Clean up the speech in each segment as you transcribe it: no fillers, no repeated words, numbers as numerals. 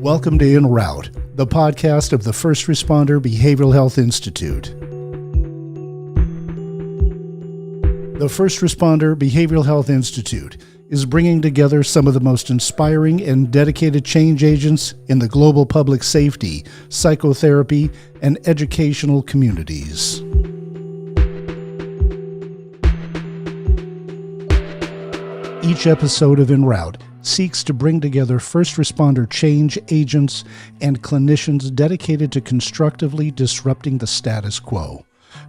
Welcome to Enroute, the podcast of the First Responder Behavioral Health Institute. The First Responder Behavioral Health Institute is bringing together some of the most inspiring and dedicated change agents in the global public safety, psychotherapy, and educational communities. Each episode of Enroute seeks to bring together first responder change agents and clinicians dedicated to constructively disrupting the status quo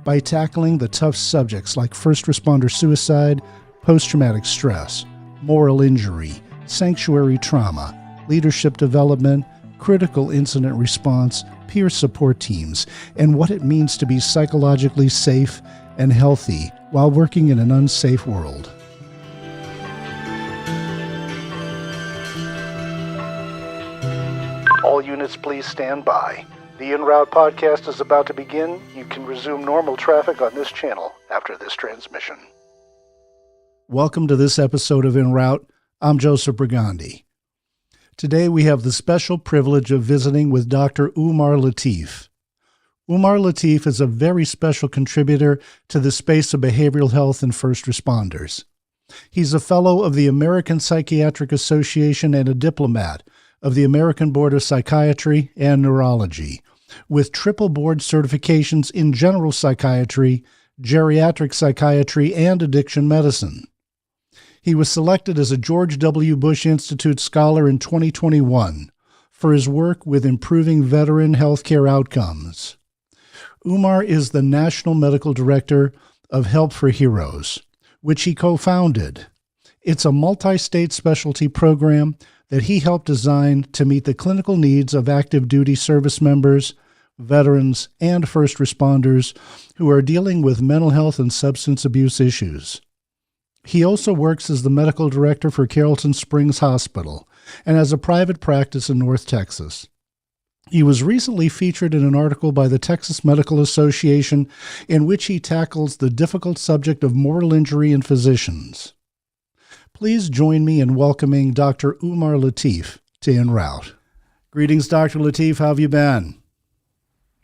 by tackling the tough subjects like first responder suicide, post-traumatic stress, moral injury, sanctuary trauma, leadership development, critical incident response, peer support teams, and what it means to be psychologically safe and healthy while working in an unsafe world. All units, please stand by. The Enroute podcast is about to begin. You can resume normal traffic on this channel after this transmission. Welcome to this episode of Enroute. I'm Joseph Brigandi. Today we have the special privilege of visiting with Dr. Umar Latif. Umar Latif is a very special contributor to the space of behavioral health and first responders. He's a fellow of the American Psychiatric Association and a Diplomate of the American Board of Psychiatry and Neurology, with triple board certifications in general psychiatry, geriatric psychiatry, and addiction medicine. He was selected as a George W. Bush Institute Scholar in 2021 for his work with improving veteran healthcare outcomes. Umar is the National Medical Director of Help for Heroes, which he co-founded. It's a multi-state specialty program that he helped design to meet the clinical needs of active duty service members, veterans, and first responders who are dealing with mental health and substance abuse issues. He also works as the medical director for Carrollton Springs Hospital and has a private practice in North Texas. He was recently featured in an article by the Texas Medical Association in which he tackles the difficult subject of moral injury in physicians. Please join me in welcoming Dr. Umar Latif to Enroute. Greetings, Dr. Latif. How have you been?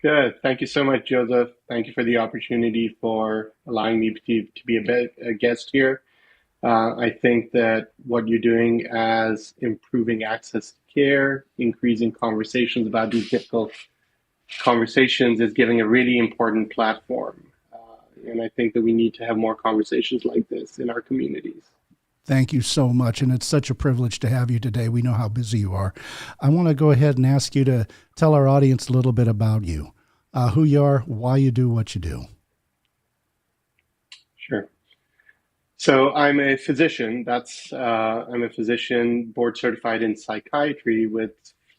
Good. Thank you so much, Joseph. Thank you for the opportunity for allowing me to be a guest here. I think that what you're doing as improving access to care, increasing conversations about these difficult conversations is giving a really important platform. And I think that we need to have more conversations like this in our communities. Thank you so much, and it's such a privilege to have you today. We know how busy you are. I want to go ahead and ask you to tell our audience a little bit about you, who you are, why you do what you do. Sure. So I'm a physician. I'm a physician board certified in psychiatry with,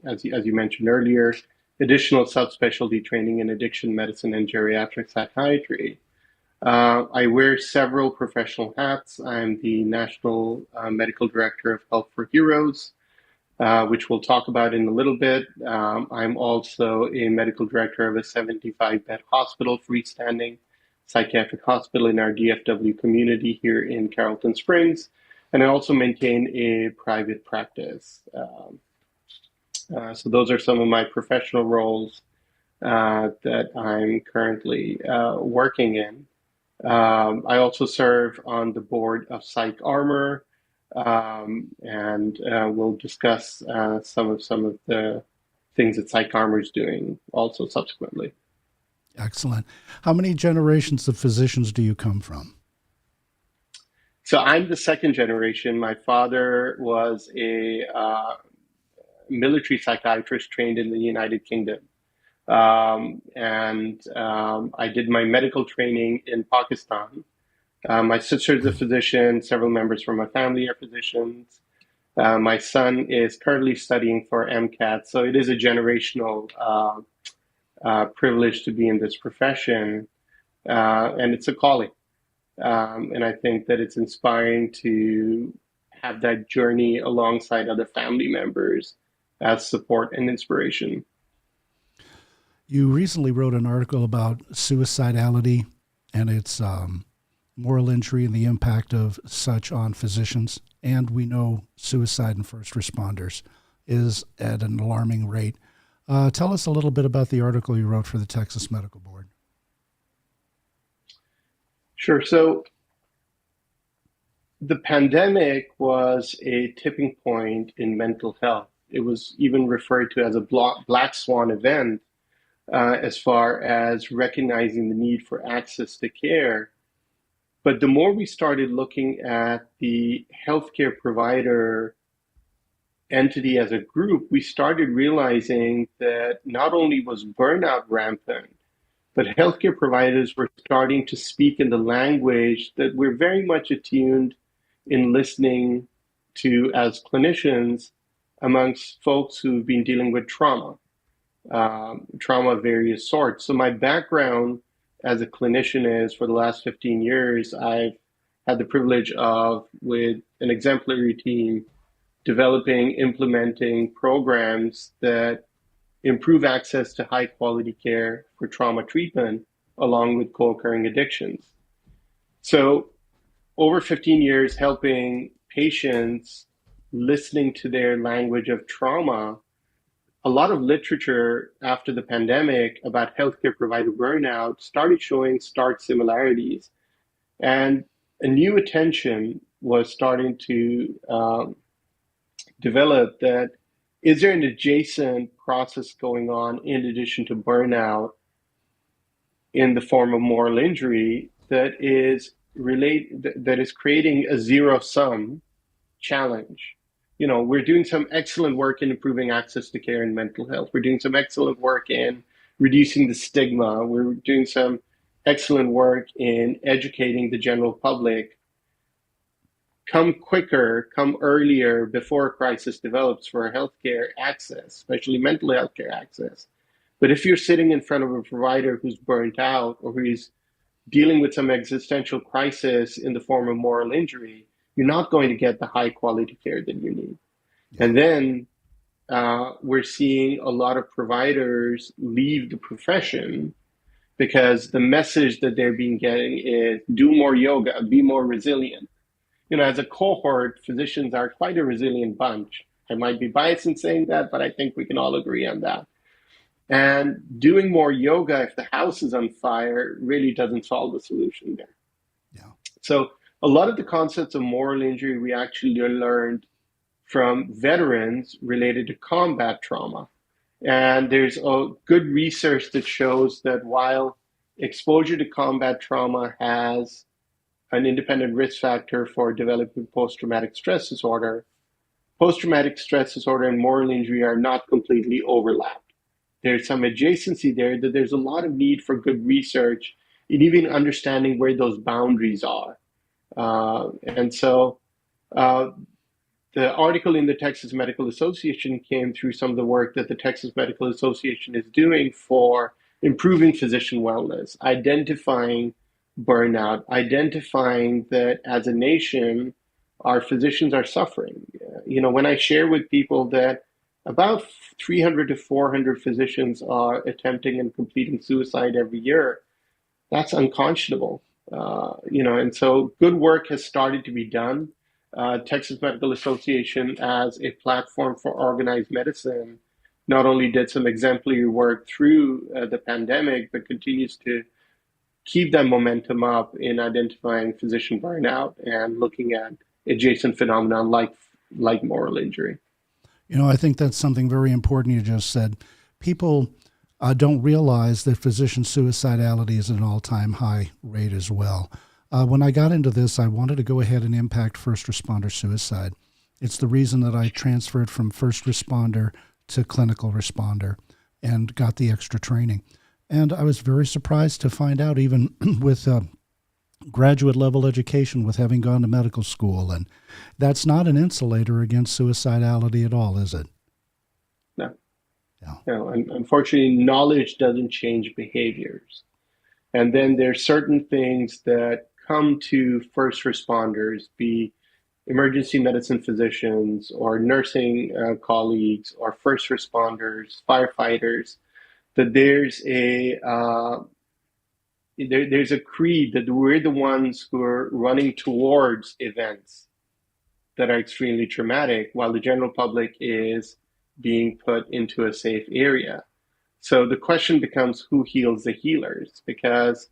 as you mentioned earlier, additional subspecialty training in addiction medicine and geriatric psychiatry. I wear several professional hats. I'm the National Medical Director of Help for Heroes, which we'll talk about in a little bit. I'm also a Medical Director of a 75-bed hospital, freestanding psychiatric hospital in our DFW community here in Carrollton Springs. And I also maintain a private practice. So those are some of my professional roles that I'm currently working in. I also serve on the board of Psych Armor, and we'll discuss some of the things that Psych Armor is doing also subsequently. Excellent. How many generations of physicians do you come from? So I'm the second generation. My father was a military psychiatrist trained in the United Kingdom. I did my medical training in Pakistan. My sister is a physician. Several members from my family are physicians. My son is currently studying for MCAT. So it is a generational privilege to be in this profession. And it's a calling. And I think that it's inspiring to have that journey alongside other family members as support and inspiration. You recently wrote an article about suicidality and its moral injury and the impact of such on physicians. And we know suicide and first responders. is at an alarming rate. Tell us a little bit about the article you wrote for the Texas Medical Board. Sure. So the pandemic was a tipping point in mental health. It was even referred to as a black swan event as far as recognizing the need for access to care. But the more we started looking at the healthcare provider entity as a group, we started realizing that not only was burnout rampant, but healthcare providers were starting to speak in the language that we're very much attuned in listening to as clinicians amongst folks who've been dealing with trauma of various sorts. So my background as a clinician is for the last 15 years, I've had the privilege of, with an exemplary team, developing, implementing programs that improve access to high quality care for trauma treatment, along with co-occurring addictions. So over 15 years helping patients listening to their language of trauma, a lot of literature after the pandemic about healthcare provider burnout started showing stark similarities. And a new attention was starting to develop that is there an adjacent process going on in addition to burnout in the form of moral injury that is creating a zero-sum challenge. You know, we're doing some excellent work in improving access to care in mental health. We're doing some excellent work in reducing the stigma. We're doing some excellent work in educating the general public. Come quicker, come earlier before a crisis develops for healthcare access, especially mental health care access. But if you're sitting in front of a provider who's burnt out or who's dealing with some existential crisis in the form of moral injury, you're not going to get the high quality care that you need. Yeah. And then we're seeing a lot of providers leave the profession because the message that they're being getting is do more yoga, be more resilient. You know, as a cohort, physicians are quite a resilient bunch. I might be biased in saying that, but I think we can all agree on that. And doing more yoga if the house is on fire really doesn't solve the solution there. Yeah. So a lot of the concepts of moral injury we actually learned from veterans related to combat trauma. And there's good research that shows that while exposure to combat trauma has an independent risk factor for developing post-traumatic stress disorder and moral injury are not completely overlapped. There's some adjacency there, that there's a lot of need for good research in even understanding where those boundaries are. And so the article in the Texas Medical Association came through some of the work that the Texas Medical Association is doing for improving physician wellness, identifying burnout, identifying that as a nation, our physicians are suffering. You know, when I share with people that about 300 to 400 physicians are attempting and completing suicide every year, that's unconscionable. You know, and so good work has started to be done. Texas Medical Association as a platform for organized medicine not only did some exemplary work through the pandemic, but continues to keep that momentum up in identifying physician burnout and looking at adjacent phenomena like moral injury. You know, I think that's something very important you just said. People don't realize that physician suicidality is at an all-time high rate as well. When I got into this, I wanted to go ahead and impact first responder suicide. It's the reason that I transferred from first responder to clinical responder and got the extra training. And I was very surprised to find out, even with graduate level education, with having gone to medical school, and that's not an insulator against suicidality at all, is it? No. Yeah. No, unfortunately, knowledge doesn't change behaviors. And then there's certain things that come to first responders, be emergency medicine physicians or nursing colleagues or first responders, firefighters, that there's a creed that we're the ones who are running towards events that are extremely traumatic, while the general public is being put into a safe area. So the question becomes, who heals the healers? Because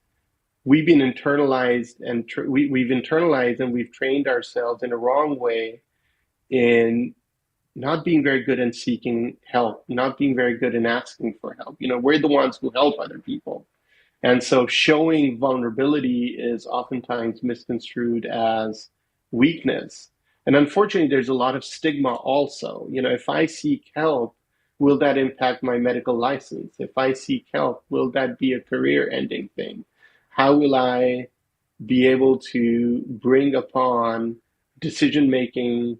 we've been internalized and we've internalized and we've trained ourselves in a wrong way in not being very good in seeking help, not being very good in asking for help. We're the ones who help other people. And so showing vulnerability is oftentimes misconstrued as weakness. And unfortunately, there's a lot of stigma also. If I seek help, will that impact my medical license? If I seek help, will that be a career-ending thing? How will I be able to bring upon decision-making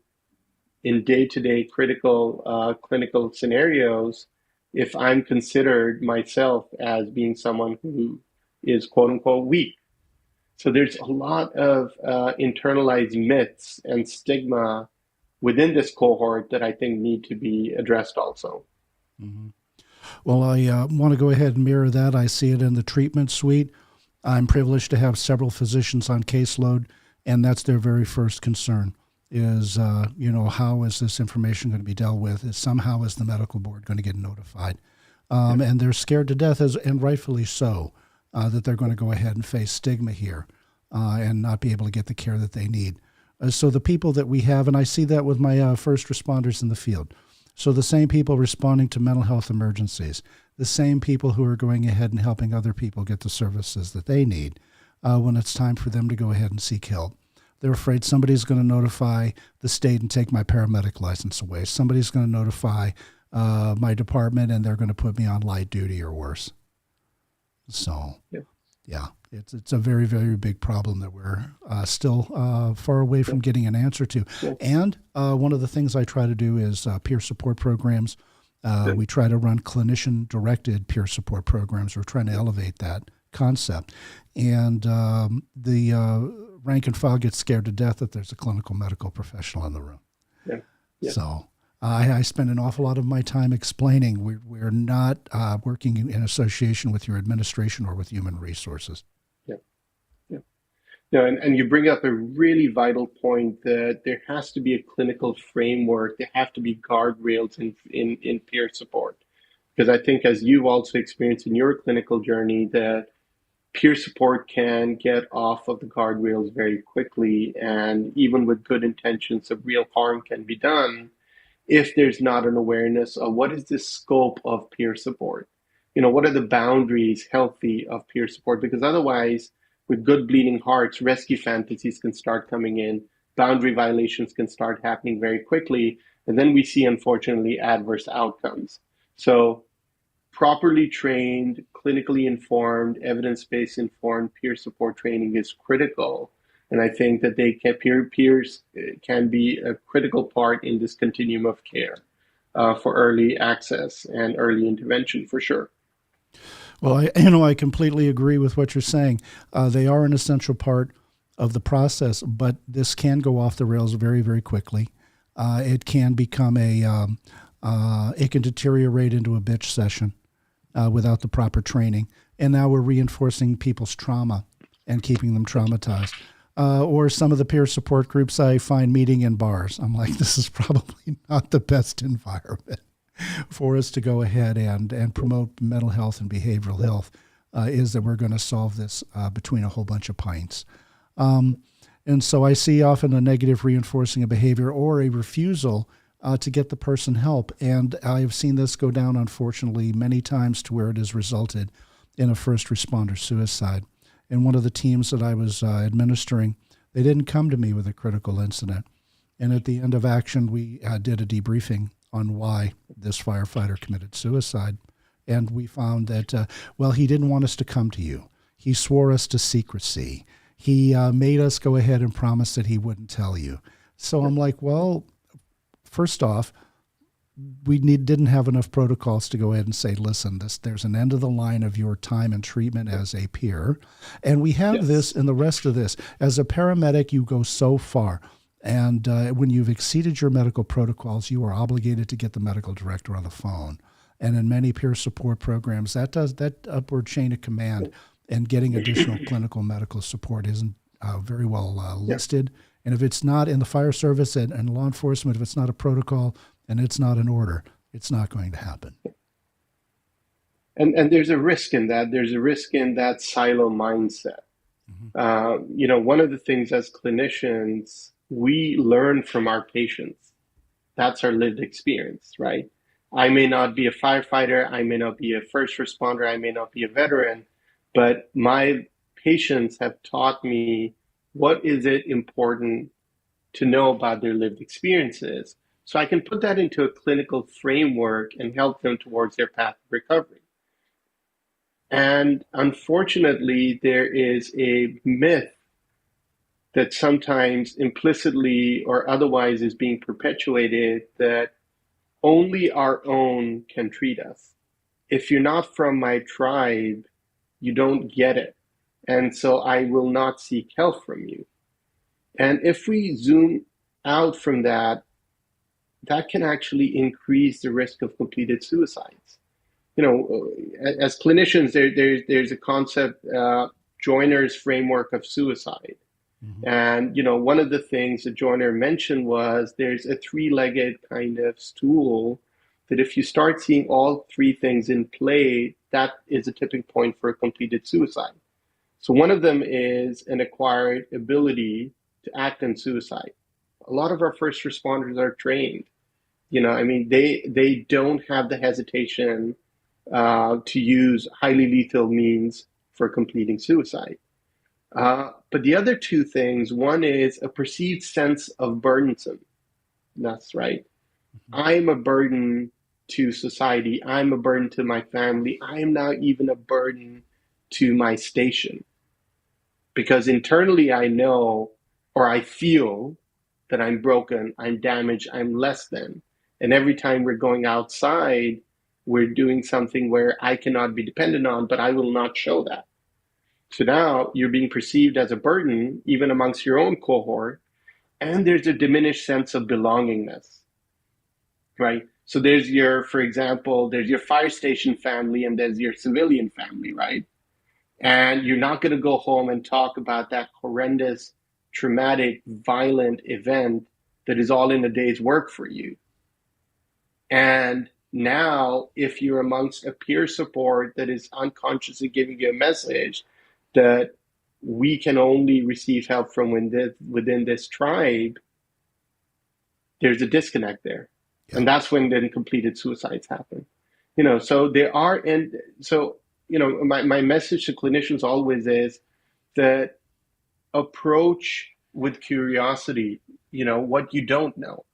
in day-to-day critical clinical scenarios if I'm considered myself as being someone who is quote unquote weak? So there's a lot of internalized myths and stigma within this cohort that I think need to be addressed also. Mm-hmm. Well, I want to go ahead and mirror that. I see it in the treatment suite. I'm privileged to have several physicians on caseload, and that's their very first concern is, how is this information going to be dealt with? Is the medical board going to get notified? And they're scared to death, and rightfully so, that they're going to go ahead and face stigma here and not be able to get the care that they need. So the people that we have, and I see that with my first responders in the field, so the same people responding to mental health emergencies, the same people who are going ahead and helping other people get the services that they need when it's time for them to go ahead and seek help. They're afraid somebody's going to notify the state and take my paramedic license away. Somebody's going to notify my department and they're going to put me on light duty or worse. So, it's a very, very big problem that we're still far away from getting an answer to. And one of the things I try to do is peer support programs. We try to run clinician-directed peer support programs. We're trying to elevate that concept. And the rank and file gets scared to death that there's a clinical medical professional in the room. So I spend an awful lot of my time explaining we're not working in association with your administration or with human resources. No, and you bring up a really vital point that there has to be a clinical framework. There have to be guardrails in peer support. Because I think, as you've also experienced in your clinical journey, that peer support can get off of the guardrails very quickly. And even with good intentions, of real harm can be done if there's not an awareness of what is the scope of peer support. What are the boundaries healthy of peer support? Because otherwise, with good bleeding hearts, rescue fantasies can start coming in, boundary violations can start happening very quickly, and then we see, unfortunately, adverse outcomes. So properly trained, clinically informed, evidence-based informed peer support training is critical. And I think that peers can be a critical part in this continuum of care for early access and early intervention, for sure. Well, I completely agree with what you're saying. They are an essential part of the process, but this can go off the rails very, very quickly. It can become it can deteriorate into a bitch session without the proper training. And now we're reinforcing people's trauma and keeping them traumatized. Or some of the peer support groups I find meeting in bars. I'm like, this is probably not the best environment for us to go ahead and promote mental health and behavioral health, is that we're going to solve this between a whole bunch of pints. And so I see often a negative reinforcing of behavior or a refusal to get the person help. And I've seen this go down, unfortunately, many times to where it has resulted in a first responder suicide. In one of the teams that I was administering, they didn't come to me with a critical incident. And at the end of action, we did a debriefing on why this firefighter committed suicide. And we found that, he didn't want us to come to you. He swore us to secrecy. He made us go ahead and promise that he wouldn't tell you. So I'm like, well, first off, we didn't have enough protocols to go ahead and say, listen, there's an end of the line of your time and treatment as a peer. And we have this and the rest of this. As a paramedic, you go so far. And when you've exceeded your medical protocols, you are obligated to get the medical director on the phone. And in many peer support programs, that upward chain of command and getting additional clinical medical support isn't very well listed. And if it's not in the fire service and law enforcement, if it's not a protocol and it's not an order, it's not going to happen. And there's a risk in that. There's a risk in that silo mindset. One of the things as clinicians, we learn from our patients. That's our lived experience, right? I may not be a firefighter, I may not be a first responder, I may not be a veteran, but my patients have taught me what is it important to know about their lived experiences, so I can put that into a clinical framework and help them towards their path of recovery. And unfortunately, there is a myth that sometimes implicitly or otherwise is being perpetuated that only our own can treat us. If you're not from my tribe, you don't get it. And so I will not seek help from you. And if we zoom out from that, that can actually increase the risk of completed suicides. As clinicians, there's a concept, Joyner's framework of suicide. And, one of the things that Joyner mentioned was there's a three-legged kind of stool that if you start seeing all three things in play, that is a tipping point for a completed suicide. So one of them is an acquired ability to act in suicide. A lot of our first responders are trained. They don't have the hesitation to use highly lethal means for completing suicide. But the other two things, one is a perceived sense of burdensome. That's right. I'm a burden to society. I'm a burden to my family. I am now even a burden to my station. Because internally I know, or I feel that I'm broken, I'm damaged, I'm less than. And every time we're going outside, we're doing something where I cannot be dependent on, but I will not show that. So now you're being perceived as a burden, even amongst your own cohort, and there's a diminished sense of belongingness, right? So for example, there's your fire station family and there's your civilian family, right? And you're not going to go home and talk about that horrendous, traumatic, violent event that is all in a day's work for you. And now, if you're amongst a peer support that is unconsciously giving you a message that we can only receive help from within this tribe, there's a disconnect there. Yeah. And that's when then completed suicides happen. So there are, and so, my message to clinicians always is that approach with curiosity, what you don't know.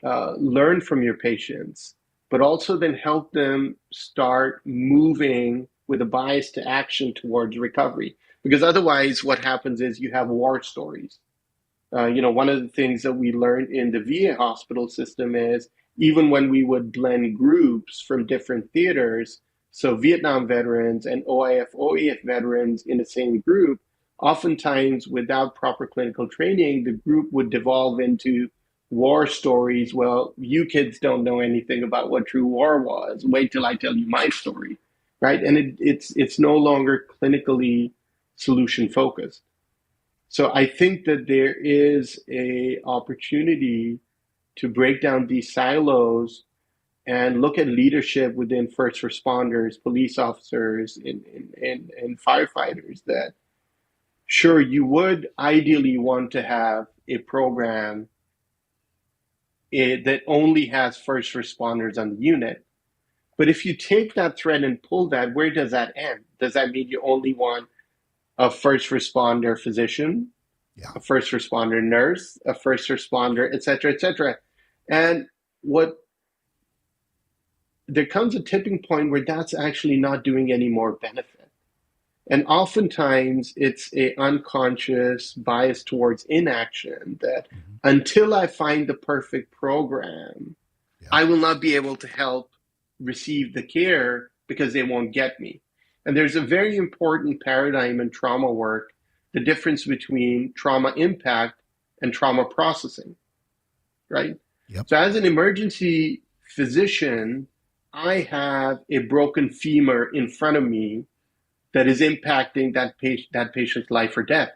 Learn from your patients, but also then help them start moving with a bias to action towards recovery. Because otherwise what happens is you have war stories. One of the things that we learned in the VA hospital system is even when we would blend groups from different theaters, so Vietnam veterans and OIF, OEF veterans in the same group, oftentimes without proper clinical training, the group would devolve into war stories. Well, you kids don't know anything about what true war was. Wait till I tell you my story, right? And it's no longer clinically solution focused. So I think that there is a opportunity to break down these silos and look at leadership within first responders, police officers, and firefighters. That sure, you would ideally want to have a program that only has first responders on the unit. But if you take that thread and pull that, where does that end? Does that mean you only want a first responder physician, a first responder nurse, a first responder, et cetera, et cetera? And there comes a tipping point where that's actually not doing any more benefit. And oftentimes it's a unconscious bias towards inaction that until I find the perfect program, I will not be able to help receive the care because they won't get me. And there's a very important paradigm in trauma work, the difference between trauma impact and trauma processing, right? Yep. So as an emergency physician, I have a broken femur in front of me that is impacting that patient's life or death.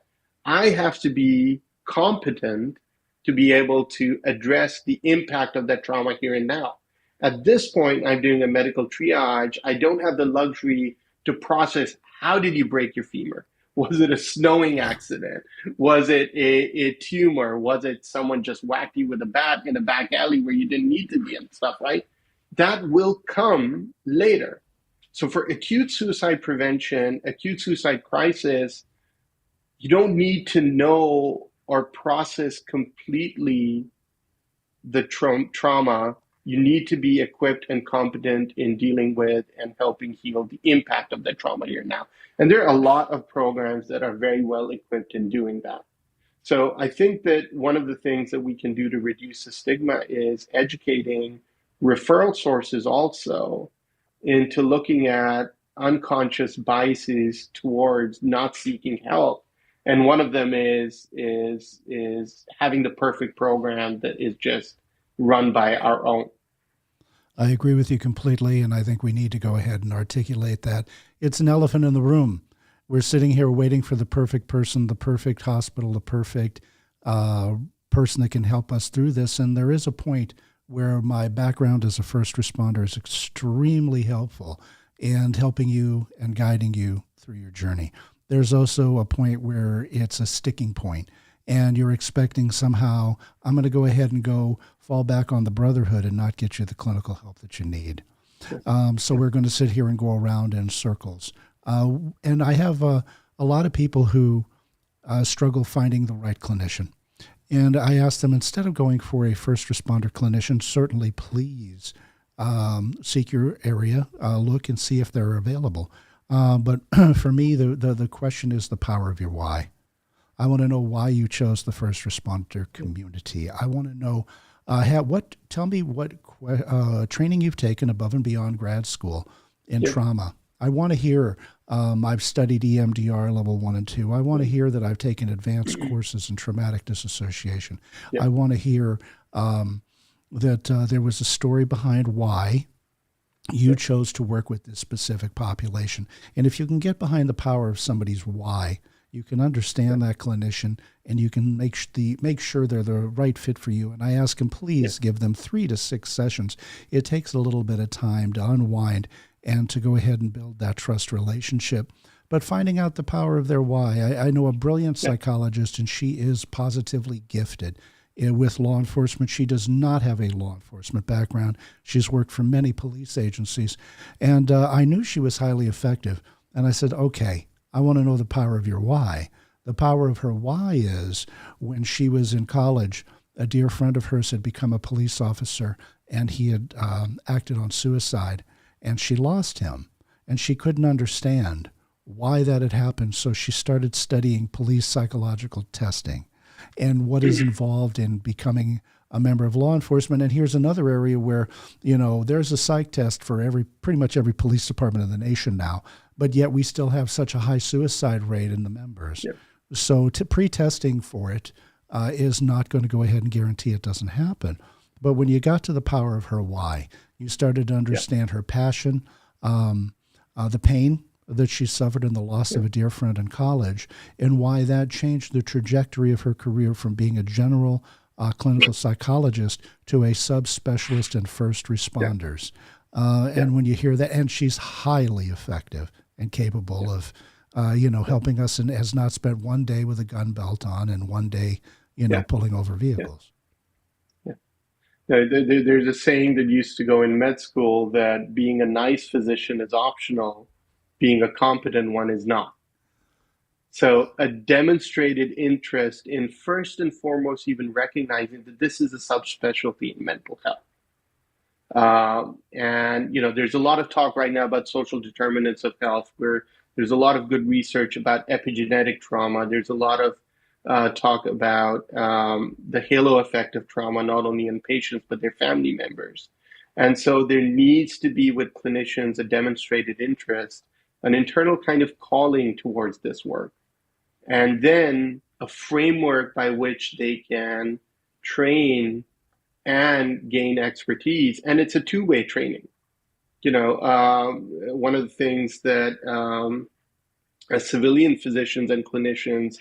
I have to be competent to be able to address the impact of that trauma here and now. At this point, I'm doing a medical triage. I don't have the luxury to process, how did you break your femur? Was it a snowing accident? Was it a tumor? Was it someone just whacked you with a bat in a back alley where you didn't need to be and stuff, right? That will come later. So for acute suicide prevention, acute suicide crisis, you don't need to know or process completely the trauma. You need to be equipped and competent in dealing with and helping heal the impact of the trauma here now. And there are a lot of programs that are very well equipped in doing that. So I think that one of the things that we can do to reduce the stigma is educating referral sources also into looking at unconscious biases towards not seeking help. And one of them is having the perfect program that is just run by our own. I agree with you completely, and I think we need to go ahead and articulate that. It's an elephant in the room. We're sitting here waiting for the perfect person, the perfect hospital, the perfect person that can help us through this. And there is a point where my background as a first responder is extremely helpful in helping you and guiding you through your journey. There's also a point where it's a sticking point, and you're expecting somehow, I'm going to go ahead and go fall back on the brotherhood and not get you the clinical help that you need. So we're going to sit here and go around in circles. And I have a lot of people who struggle finding the right clinician. And I ask them, instead of going for a first responder clinician, certainly please seek your area, look and see if they're available. But for me, the question is the power of your why. I want to know why you chose the first responder community. I want to know, tell me what training you've taken above and beyond grad school in trauma. I want to hear, I've studied EMDR level 1 and 2. I want to hear that I've taken advanced courses in traumatic disassociation. I want to hear that there was a story behind why you chose to work with this specific population. And if you can get behind the power of somebody's why, you can understand that clinician, and you can make sure they're the right fit for you. And I ask them, please give them 3 to 6 sessions. It takes a little bit of time to unwind and to go ahead and build that trust relationship. But finding out the power of their why. I know a brilliant psychologist, and she is positively gifted with law enforcement. She does not have a law enforcement background. She's worked for many police agencies. And I knew she was highly effective. And I said, okay, I want to know the power of your why. The power of her why is when she was in college, a dear friend of hers had become a police officer, and he had acted on suicide, and she lost him. And she couldn't understand why that had happened. So she started studying police psychological testing and what is involved in becoming a member of law enforcement. And here's another area where, there's a psych test for pretty much every police department in the nation now, but yet we still have such a high suicide rate in the members. So pre-testing for it is not going to go ahead and guarantee it doesn't happen. But when you got to the power of her why, you started to understand her passion, the pain that she suffered in the loss of a dear friend in college, and why that changed the trajectory of her career from being a general clinical psychologist to a subspecialist in first responders. And when you hear that, and she's highly effective and capable of, helping us, and has not spent one day with a gun belt on and one day, pulling over vehicles. There's a saying that used to go in med school that being a nice physician is optional, being a competent one is not. So a demonstrated interest in, first and foremost, even recognizing that this is a subspecialty in mental health. And there's a lot of talk right now about social determinants of health, where there's a lot of good research about epigenetic trauma. There's a lot of talk about the halo effect of trauma, not only in patients, but their family members. And so there needs to be, with clinicians, a demonstrated interest, an internal kind of calling towards this work, and then a framework by which they can train and gain expertise. And it's a two-way training. One of the things that as civilian physicians and clinicians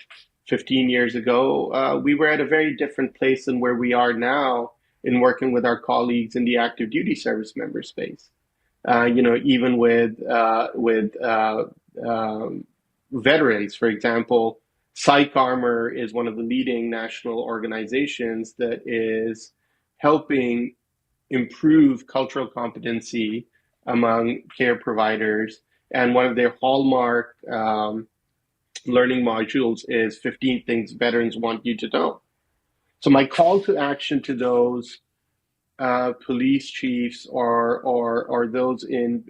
15 years ago, we were at a very different place than where we are now. in working with our colleagues in the active duty service member space. Even with veterans, for example, Psych Armor is one of the leading national organizations that is helping improve cultural competency among care providers. And one of their hallmark learning modules is 15 things veterans want you to know. So my call to action to those police chiefs or those in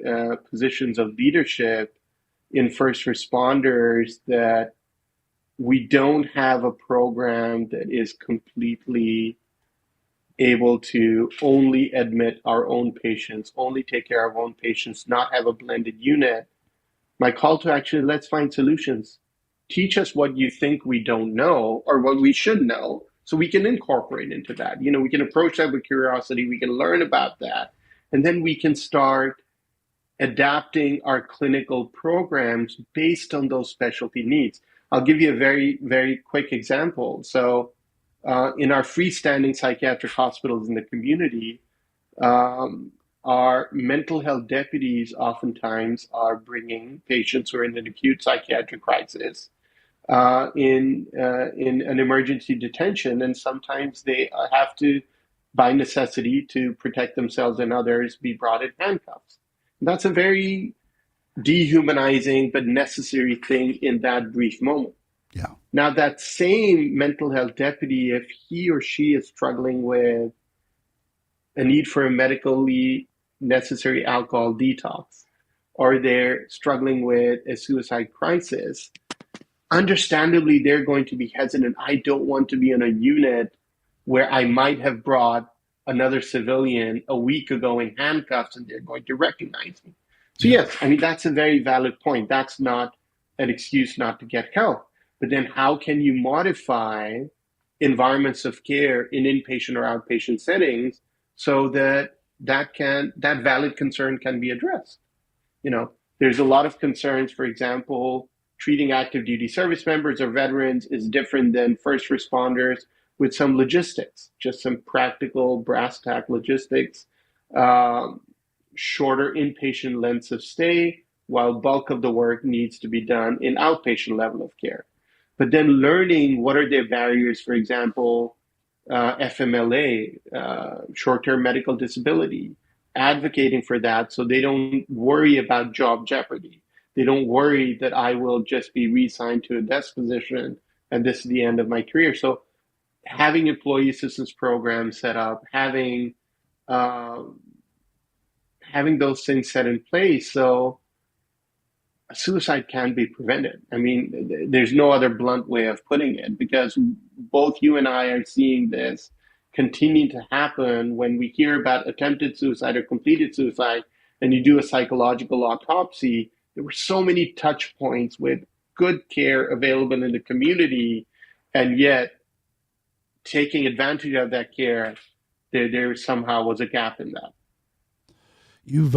positions of leadership in first responders, that we don't have a program that is completely able to only admit our own patients, only take care of our own patients, not have a blended unit. My call to action, let's find solutions. Teach us what you think we don't know or what we should know so we can incorporate into that. We can approach that with curiosity, we can learn about that, and then we can start adapting our clinical programs based on those specialty needs. I'll give you a very, very quick example. So in our freestanding psychiatric hospitals in the community, our mental health deputies oftentimes are bringing patients who are in an acute psychiatric crisis in an emergency detention, and sometimes they have to, by necessity, to protect themselves and others, be brought in handcuffs. And that's a very dehumanizing but necessary thing in that brief moment. Yeah. Now, that same mental health deputy, if he or she is struggling with a need for a medically necessary alcohol detox, or they're struggling with a suicide crisis, understandably, they're going to be hesitant. I don't want to be in a unit where I might have brought another civilian a week ago in handcuffs and they're going to recognize me. So yes, I mean, that's a very valid point. That's not an excuse not to get help. But then how can you modify environments of care in inpatient or outpatient settings so that that valid concern can be addressed? There's a lot of concerns. For example, treating active duty service members or veterans is different than first responders with some logistics, just some practical brass tack logistics, shorter inpatient lengths of stay, while bulk of the work needs to be done in outpatient level of care. But then learning what are their barriers, for example, FMLA, short-term medical disability, advocating for that so they don't worry about job jeopardy. They don't worry that I will just be reassigned to a desk position and this is the end of my career. So having employee assistance programs set up, having those things set in place so suicide can be prevented. I mean, there's no other blunt way of putting it, because both you and I are seeing this continue to happen when we hear about attempted suicide or completed suicide and you do a psychological autopsy. There were so many touch points with good care available in the community, and yet taking advantage of that care, there somehow was a gap in that. You've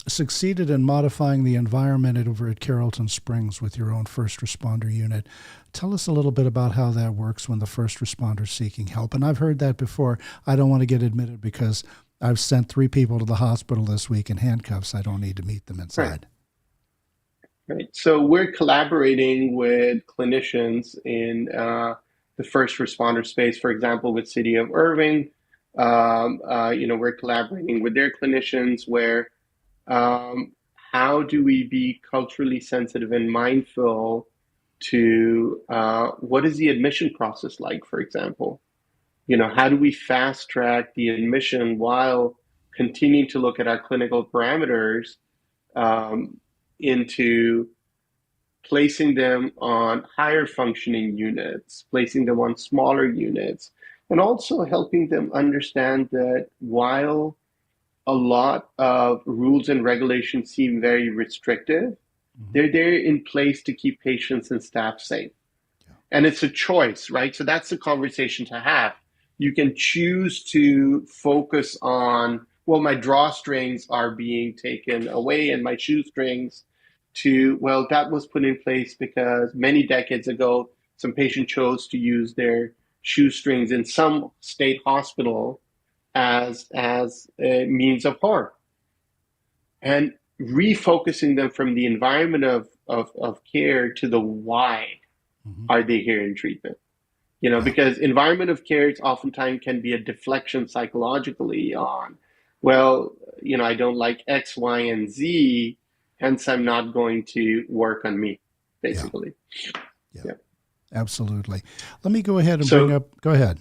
succeeded in modifying the environment over at Carrollton Springs with your own first responder unit. Tell us a little bit about how that works when the first responder's seeking help. And I've heard that before. I don't want to get admitted because I've sent 3 people to the hospital this week in handcuffs. I don't need to meet them inside. Right. So we're collaborating with clinicians in the first responder space, for example, with City of Irving. We're collaborating with their clinicians where how do we be culturally sensitive and mindful to what is the admission process like, for example? How do we fast track the admission while continuing to look at our clinical parameters into placing them on higher functioning units, placing them on smaller units, and also helping them understand that while a lot of rules and regulations seem very restrictive, they're there in place to keep patients and staff safe. Yeah. And it's a choice, right? So that's the conversation to have. You can choose to focus on, well, my drawstrings are being taken away and my shoestrings, to, well, that was put in place because many decades ago, some patient chose to use their shoestrings in some state hospital as a means of harm, and refocusing them from the environment of care to the why are they here in treatment. Because environment of care oftentimes can be a deflection psychologically on, well, I don't like X, Y, and Z, hence I'm not going to work on me, basically. Yeah. Absolutely. Let me go ahead and go ahead.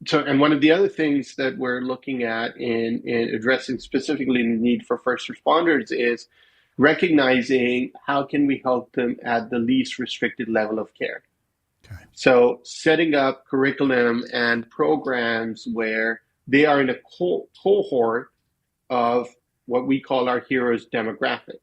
So, and one of the other things that we're looking at in addressing specifically the need for first responders is recognizing how can we help them at the least restricted level of care. Okay. So setting up curriculum and programs where they are in a cohort of what we call our heroes demographic.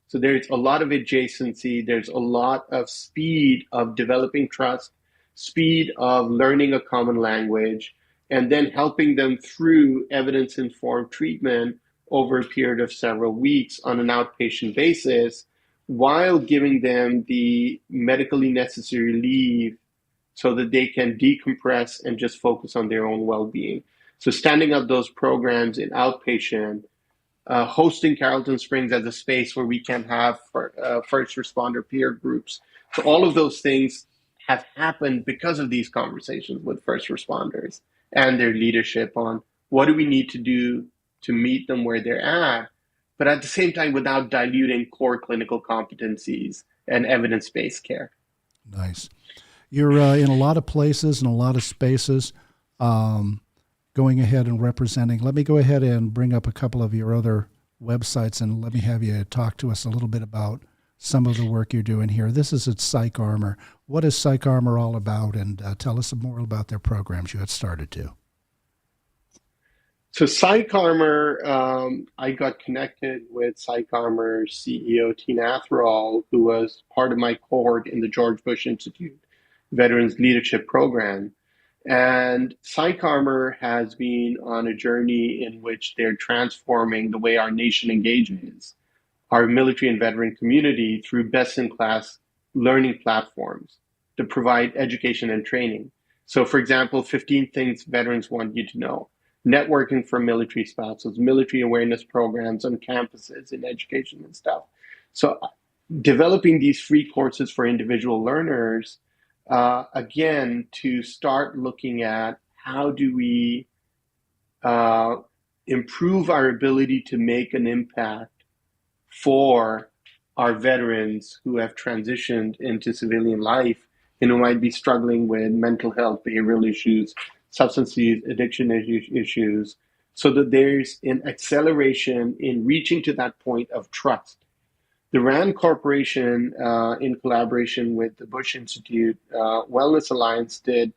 So there's a lot of adjacency, there's a lot of speed of developing trust, speed of learning a common language, and then helping them through evidence-informed treatment over a period of several weeks on an outpatient basis, while giving them the medically necessary leave so that they can decompress and just focus on their own well-being. So standing up those programs in outpatient, hosting Carrollton Springs as a space where we can have first responder peer groups. So all of those things have happened because of these conversations with first responders and their leadership on what do we need to do to meet them where they're at, but at the same time without diluting core clinical competencies and evidence-based care. Nice. You're in a lot of places and a lot of spaces. Going ahead and representing. Let me go ahead and bring up a couple of your other websites and let me have you talk to us a little bit about some of the work you're doing here. This is at PsychArmor. What is PsychArmor all about? And tell us more about their programs you had started to. So PsychArmor, I got connected with PsychArmor's CEO, Tina Atherall, who was part of my cohort in the George Bush Institute Veterans Leadership Program. And PsychArmor has been on a journey in which they're transforming the way our nation engages our military and veteran community through best-in-class learning platforms to provide education and training. So, for example, 15 things veterans want you to know. Networking for military spouses, military awareness programs on campuses in education and stuff. So developing these free courses for individual learners, again, to start looking at how do we improve our ability to make an impact for our veterans who have transitioned into civilian life and who might be struggling with mental health, behavioral issues, substance use, addiction issues, so that there's an acceleration in reaching to that point of trust. The RAND Corporation, in collaboration with the Bush Institute Wellness Alliance, did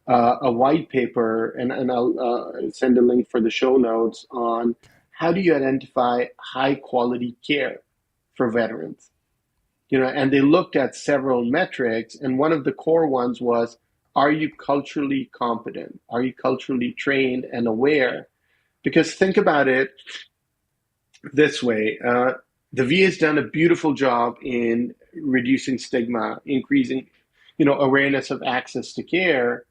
a white paper, and I'll send a link for the show notes on how do you identify high quality care for veterans. And they looked at several metrics, and one of the core ones was, are you culturally competent? Are you culturally trained and aware? Because think about it this way. The VA has done a beautiful job in reducing stigma, increasing, awareness of access to care.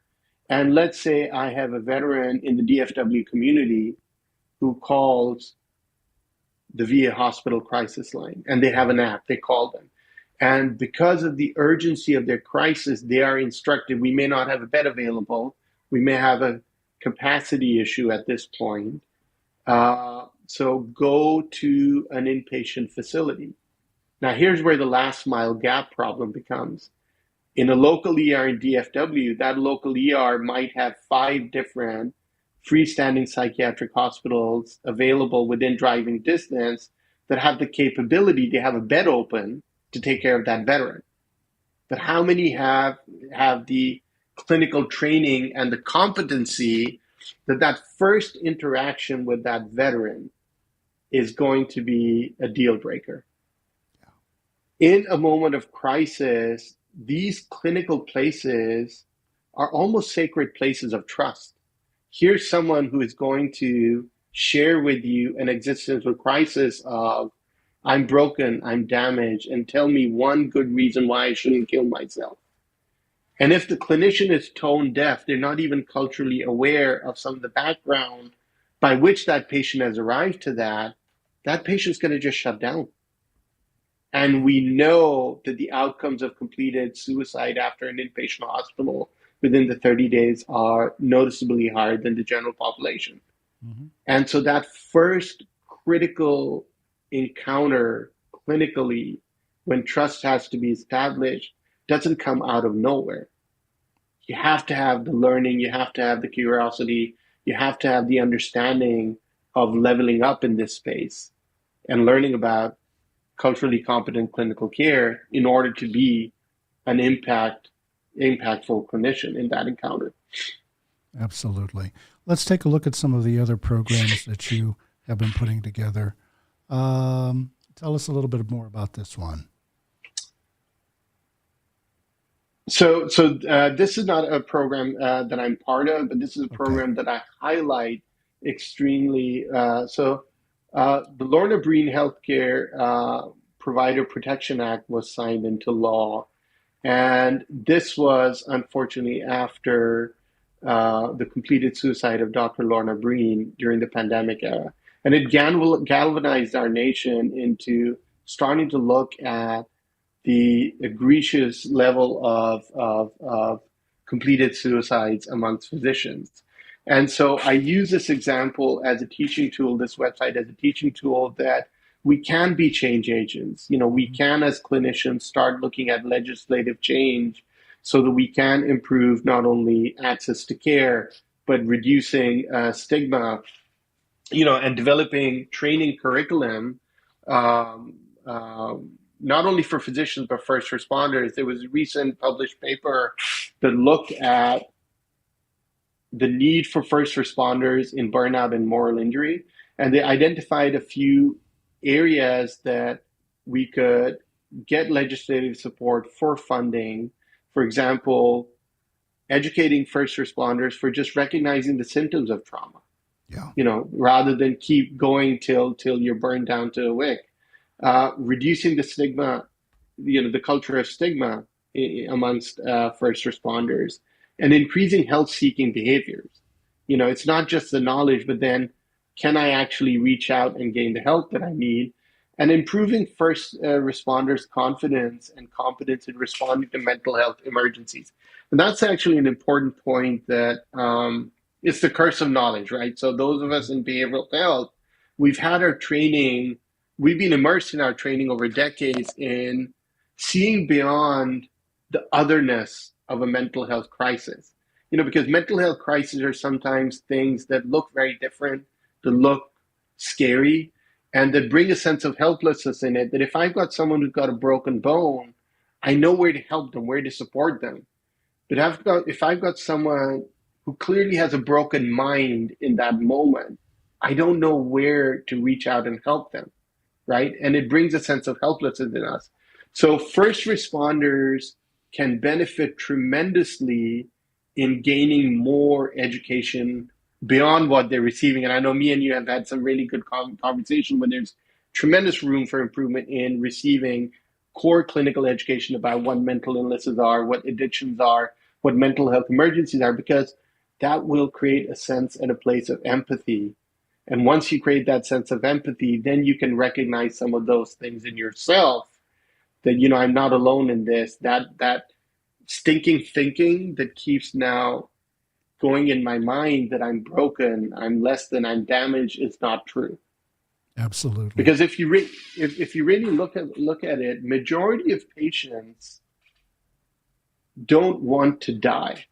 And let's say I have a veteran in the DFW community who calls the VA hospital crisis line, and they have an app, they call them. And because of the urgency of their crisis, they are instructed, we may not have a bed available, we may have a capacity issue at this point. So go to an inpatient facility. Now, here's where the last mile gap problem becomes. In a local ER in DFW, that local ER might have 5 different freestanding psychiatric hospitals available within driving distance that have the capability to have a bed open to take care of that veteran. But how many have the clinical training and the competency that first interaction with that veteran is going to be a deal breaker? In a moment of crisis, these clinical places are almost sacred places of trust. Here's someone who is going to share with you an existential crisis of, I'm broken, I'm damaged, and tell me one good reason why I shouldn't kill myself. And if the clinician is tone deaf, they're not even culturally aware of some of the background by which that patient has arrived to that patient's going to just shut down. And we know that the outcomes of completed suicide after an inpatient hospital within the 30 days are noticeably higher than the general population. Mm-hmm. And so that first critical encounter clinically, when trust has to be established, doesn't come out of nowhere. You have to have the learning, you have to have the curiosity, you have to have the understanding of leveling up in this space and learning about culturally competent clinical care in order to be an impactful clinician in that encounter. Absolutely. Let's take a look at some of the other programs that you have been putting together. Tell us a little bit more about this one. So this is not a program that I'm part of, but this is a program that I highlight extremely. The Lorna Breen Healthcare Provider Protection Act was signed into law. And this was, unfortunately, after the completed suicide of Dr. Lorna Breen during the pandemic era. And it galvanized our nation into starting to look at the egregious level of completed suicides amongst physicians. And so I use this example as a teaching tool, this website as a teaching tool that we can be change agents. We can, as clinicians, start looking at legislative change so that we can improve not only access to care, but reducing stigma, and developing training curriculum, not only for physicians, but first responders. There was a recent published paper that looked at the need for first responders in burnout and moral injury. And they identified a few areas that we could get legislative support for funding. For example, educating first responders for just recognizing the symptoms of trauma. Rather than keep going till you're burned down to a wick. Reducing the stigma, the culture of stigma amongst first responders, and increasing health-seeking behaviors. It's not just the knowledge, but then can I actually reach out and gain the help that I need? And improving first responders' confidence and competence in responding to mental health emergencies. And that's actually an important point that it's the curse of knowledge, right? So those of us in behavioral health, we've had our training, we've been immersed in our training over decades in seeing beyond the otherness of a mental health crisis. Because mental health crises are sometimes things that look very different, that look scary, and that bring a sense of helplessness in it, that if I've got someone who's got a broken bone, I know where to help them, where to support them. But if I've got someone who clearly has a broken mind in that moment, I don't know where to reach out and help them, right? And it brings a sense of helplessness in us. So first responders can benefit tremendously in gaining more education beyond what they're receiving. And I know me and you have had some really good conversation where there's tremendous room for improvement in receiving core clinical education about what mental illnesses are, what addictions are, what mental health emergencies are, because that will create a sense and a place of empathy. And once you create that sense of empathy, then you can recognize some of those things in yourself that, I'm not alone in this, that stinking thinking that keeps now going in my mind that I'm broken, I'm less than, I'm damaged, is not true. Absolutely. Because if you really look at it, majority of patients don't want to die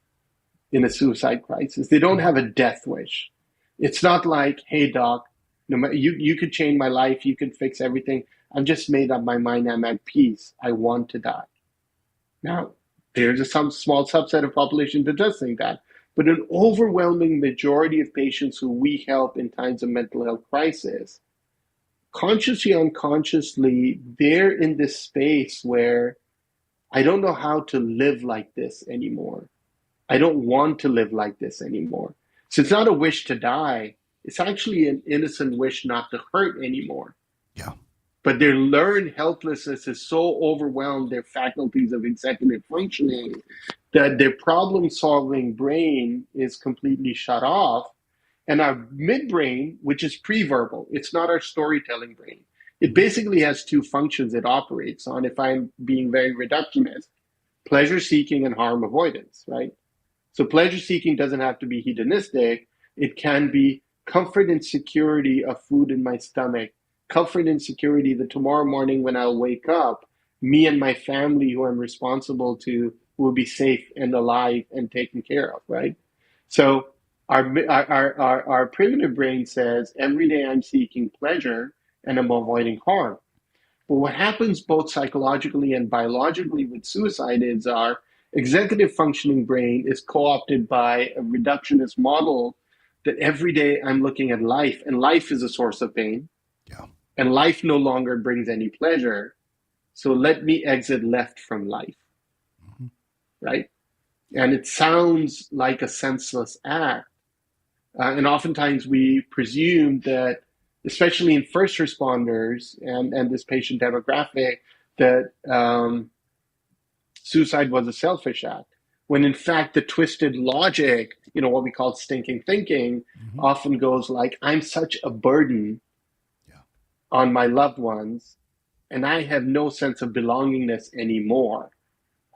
in a suicide crisis. They don't have a death wish. It's not like, hey doc, you could change my life, you could fix everything. I've just made up my mind, I'm at peace, I want to die. Now, there's some small subset of population that does think that, but an overwhelming majority of patients who we help in times of mental health crisis, consciously, unconsciously, they're in this space where I don't know how to live like this anymore. I don't want to live like this anymore. So it's not a wish to die. It's actually an innocent wish not to hurt anymore. Yeah. but their learned helplessness is so overwhelmed their faculties of executive functioning that their problem-solving brain is completely shut off. And our midbrain, which is pre-verbal, it's not our storytelling brain. It basically has two functions it operates on, if I'm being very reductionist: pleasure seeking and harm avoidance, right? So pleasure seeking doesn't have to be hedonistic. It can be comfort and security of food in my stomach, comfort and security that tomorrow morning when I'll wake up, me and my family who I'm responsible to will be safe and alive and taken care of, right? So our primitive brain says every day I'm seeking pleasure and I'm avoiding harm. But what happens both psychologically and biologically with suicide is our executive functioning brain is co-opted by a reductionist model that every day I'm looking at life, and life is a source of pain. Yeah. And life no longer brings any pleasure. So let me exit left from life. Mm-hmm. Right? And it sounds like a senseless act. And oftentimes we presume that, especially in first responders and this patient demographic, that suicide was a selfish act, when in fact the twisted logic, what we call stinking thinking, often goes like, I'm such a burden on my loved ones, and I have no sense of belongingness anymore.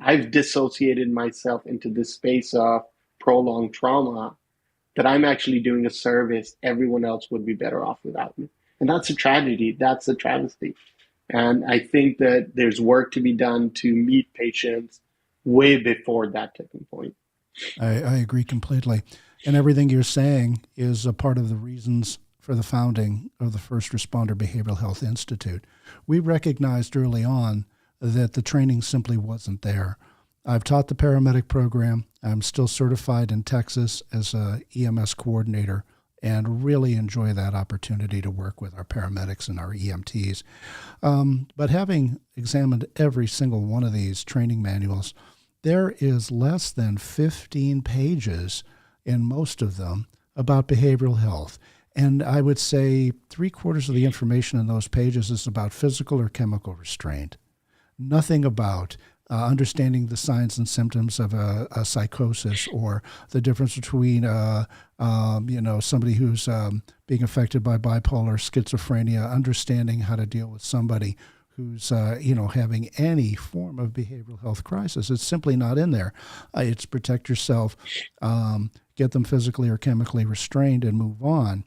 I've dissociated myself into this space of prolonged trauma, that I'm actually doing a service. Everyone else would be better off without me. And that's a tragedy. That's a travesty. And I think that there's work to be done to meet patients way before that tipping point. I agree completely. And everything you're saying is a part of the reasons for the founding of the First Responder Behavioral Health Institute. We recognized early on that the training simply wasn't there. I've taught the paramedic program. I'm still certified in Texas as a EMS coordinator and really enjoy that opportunity to work with our paramedics and our EMTs. But having examined every single one of these training manuals, there is less than 15 pages in most of them about behavioral health. And I would say 3/4 of the information in those pages is about physical or chemical restraint. Nothing about understanding the signs and symptoms of a psychosis, or the difference between somebody who's being affected by bipolar schizophrenia, understanding how to deal with somebody who's having any form of behavioral health crisis. It's simply not in there. It's protect yourself, get them physically or chemically restrained, and move on.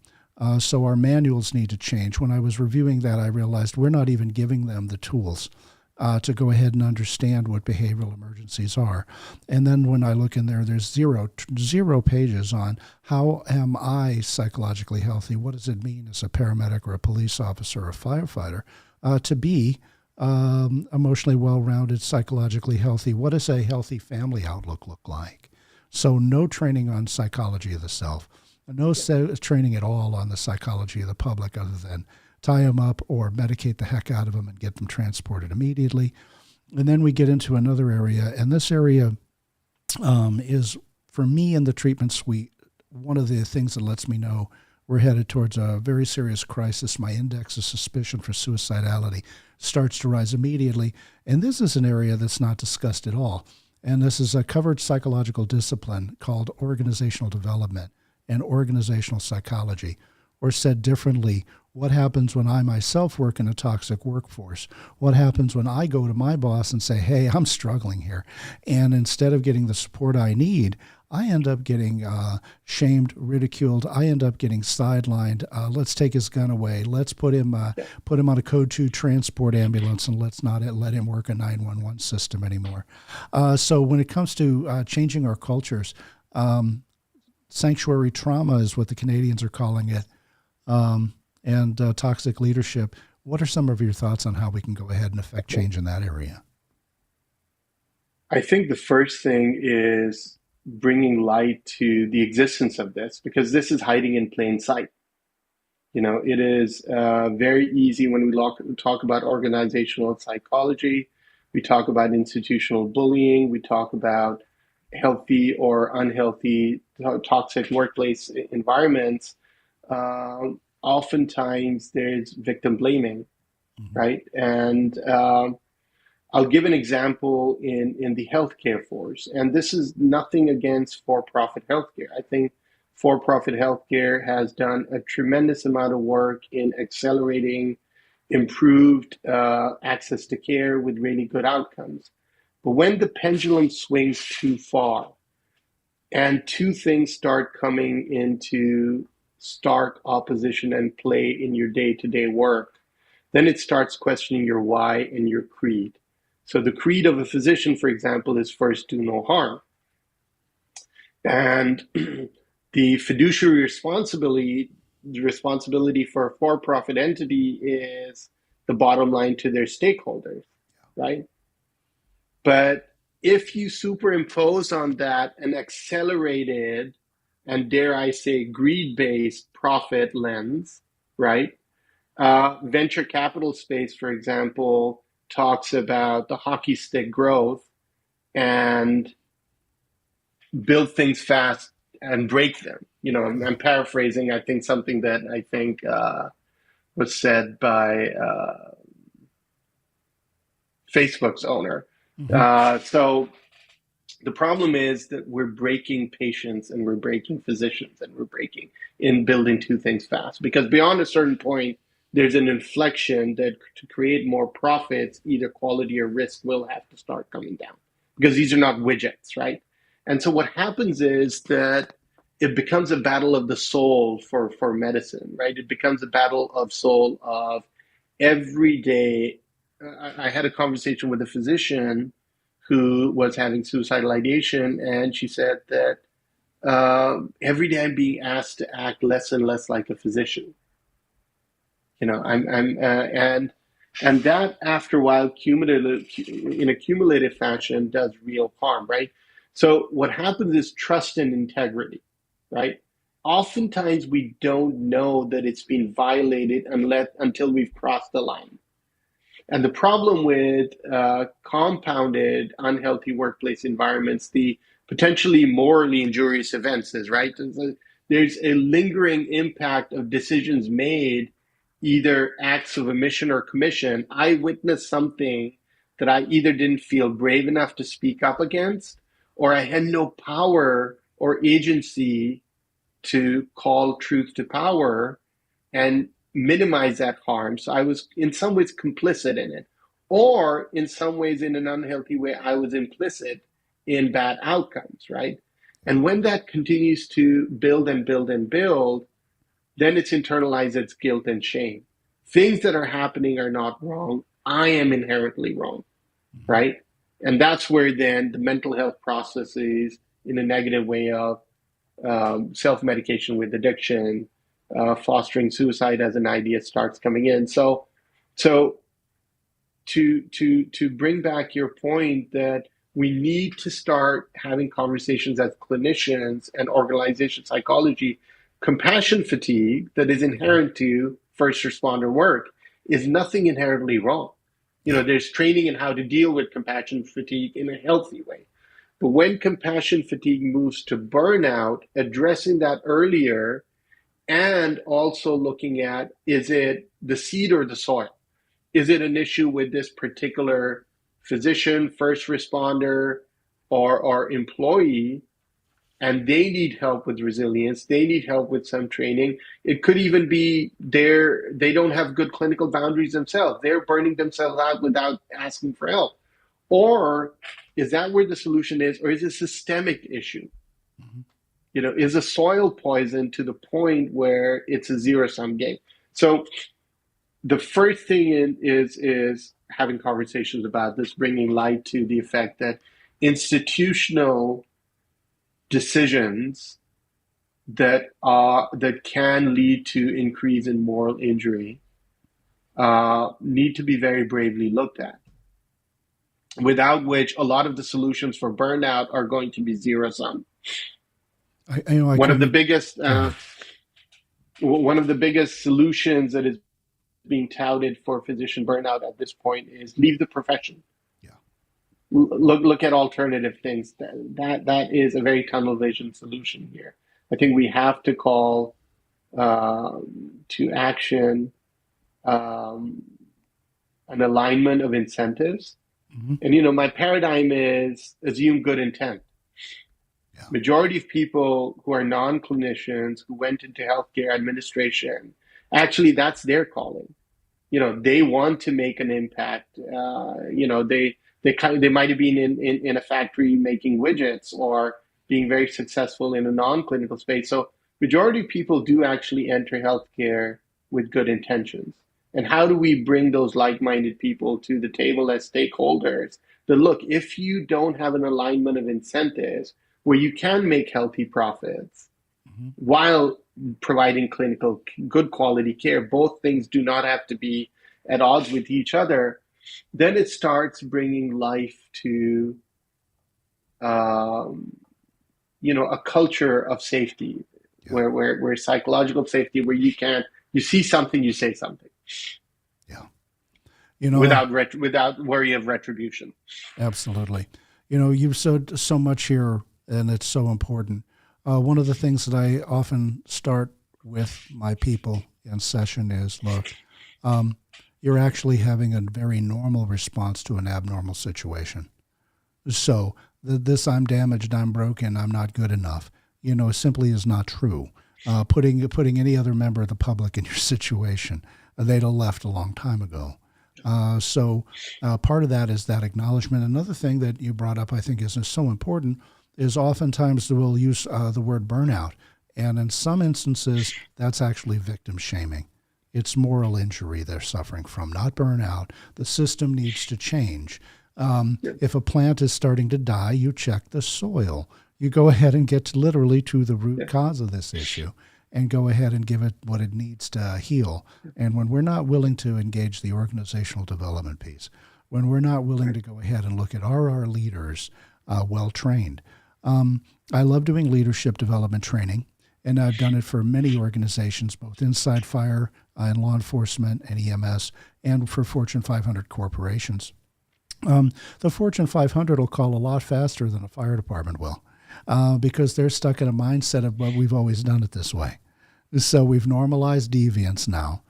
So our manuals need to change. When I was reviewing that, I realized we're not even giving them the tools to go ahead and understand what behavioral emergencies are. And then when I look in there, there's zero pages on how am I psychologically healthy? What does it mean as a paramedic or a police officer or a firefighter to be emotionally well-rounded, psychologically healthy? What does a healthy family outlook look like? So no training on psychology of the self, no training at all on the psychology of the public, other than tie them up or medicate the heck out of them and get them transported immediately. And then we get into another area, and this area is, for me in the treatment suite, one of the things that lets me know we're headed towards a very serious crisis. My index of suspicion for suicidality starts to rise immediately. And this is an area that's not discussed at all. And this is a covered psychological discipline called organizational development and organizational psychology. Or said differently, what happens when I myself work in a toxic workforce? What happens when I go to my boss and say, hey, I'm struggling here? And instead of getting the support I need, I end up getting shamed, ridiculed. I end up getting sidelined. Let's take his gun away. Let's put him on a Code 2 transport ambulance, and let's not let him work a 911 system anymore. So when it comes to changing our cultures, sanctuary trauma is what the Canadians are calling it, and toxic leadership. What are some of your thoughts on how we can go ahead and affect change in that area? I think the first thing is bringing light to the existence of this, because this is hiding in plain sight. It is very easy when we talk about organizational psychology, we talk about institutional bullying, we talk about healthy or unhealthy toxic workplace environments. Oftentimes there's victim blaming. right? And I'll give an example in the healthcare force. And this is nothing against for-profit healthcare. I think for-profit healthcare has done a tremendous amount of work in accelerating improved access to care with really good outcomes. But when the pendulum swings too far and two things start coming into stark opposition and play in your day-to-day work, then it starts questioning your why and your creed. So the creed of a physician, for example, is first do no harm. And the fiduciary responsibility, the responsibility for a for-profit entity is the bottom line to their stakeholders, right? But if you superimpose on that an accelerated and, dare I say, greed-based profit lens, right? Venture capital space, for example, talks about the hockey stick growth and build things fast and break them. You know, I'm paraphrasing, I think, something that I think was said by Facebook's owner. So the problem is that we're breaking patients and we're breaking physicians and we're breaking in building two things fast. Because beyond a certain point, there's an inflection that to create more profits, either quality or risk will have to start coming down because these are not widgets, right? And so what happens is that it becomes a battle of the soul for medicine, right? It becomes a battle of soul of every day. I had a conversation with a physician who was having suicidal ideation, and she said that every day I'm being asked to act less and less like a physician. You know, and that after a while, in a cumulative fashion, does real harm, right? So what happens is trust and integrity, right? Oftentimes we don't know that it's been violated until we've crossed the line. And the problem with compounded unhealthy workplace environments, the potentially morally injurious events is, right? There's a lingering impact of decisions made, either acts of omission or commission. I witnessed something that I either didn't feel brave enough to speak up against, or I had no power or agency to call truth to power and minimize that harm. So I was in some ways complicit in it. Or in some ways, in an unhealthy way, I was implicit in bad outcomes, right? And when that continues to build and build and build, then it's internalized as guilt and shame. Things that are happening are not wrong. I am inherently wrong, right? And that's where then the mental health processes in a negative way of self-medication with addiction, fostering suicide as an idea starts coming in. So to bring back your point that we need to start having conversations as clinicians and organization psychology, compassion fatigue that is inherent to first responder work is nothing inherently wrong. You know, there's training in how to deal with compassion fatigue in a healthy way. But when compassion fatigue moves to burnout, addressing that earlier and also looking at, is it the seed or the soil? Is it an issue with this particular physician, first responder, or employee, and they need help with resilience, they need help with some training? It could even be they don't have good clinical boundaries themselves. They're burning themselves out without asking for help. Or is that where the solution is, or is it a systemic issue? You know, is a soil poison to the point where it's a zero-sum game? So the first thing is having conversations about this, bringing light to the effect that institutional decisions that can lead to increase in moral injury need to be very bravely looked at. Without which, a lot of the solutions for burnout are going to be zero sum. One of the biggest solutions that is being touted for physician burnout at this point is leave the profession. Yeah. Look at alternative things. That is a very tunnel vision solution here. I think we have to call to action an alignment of incentives. Mm-hmm. And, my paradigm is assume good intent. Yeah. Majority of people who are non-clinicians who went into healthcare administration, actually, that's their calling. They want to make an impact. They might have been in a factory making widgets or being very successful in a non-clinical space. So majority of people do actually enter healthcare with good intentions. And how do we bring those like-minded people to the table as stakeholders? That look, if you don't have an alignment of incentives where you can make healthy profits Mm-hmm. while providing clinical good quality care, both things do not have to be at odds with each other, then it starts bringing life to a culture of safety, Yeah. where psychological safety, where you see something, you say something. Yeah. Without worry of retribution. Absolutely. You've said so much here, and it's so important. One of the things that I often start with my people in session is, look, you're actually having a very normal response to an abnormal situation. So this I'm damaged, I'm broken, I'm not good enough, simply is not true. Putting any other member of the public in your situation, they'd have left a long time ago. So part of that is that acknowledgement. Another thing that you brought up, I think, is so important, is oftentimes we'll use the word burnout. And in some instances, that's actually victim shaming. It's moral injury they're suffering from, not burnout. The system needs to change. If a plant is starting to die, you check the soil. You go ahead and get literally to the root cause of this issue and go ahead and give it what it needs to heal. And when we're not willing to engage the organizational development piece, when we're not willing to go ahead and look at are our leaders well trained. I love doing leadership development training, and I've done it for many organizations, both inside fire and law enforcement and EMS, and for Fortune 500 corporations. The Fortune 500 will call a lot faster than a fire department will, because they're stuck in a mindset of, well, we've always done it this way. So we've normalized deviance now.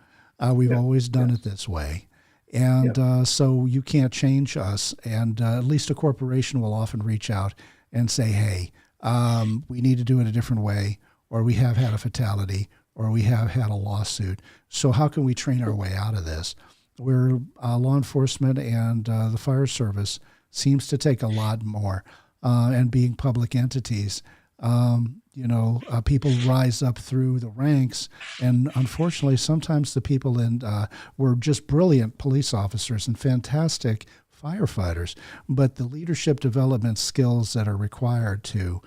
We've always done it this way. And so you can't change us. And at least a corporation will often reach out and say, hey, we need to do it a different way, or we have had a fatality, or we have had a lawsuit. So how can we train our way out of this? Where law enforcement and the fire service seems to take a lot more, and being public entities, people rise up through the ranks, and unfortunately, sometimes the people were just brilliant police officers and fantastic firefighters, but the leadership development skills that are required to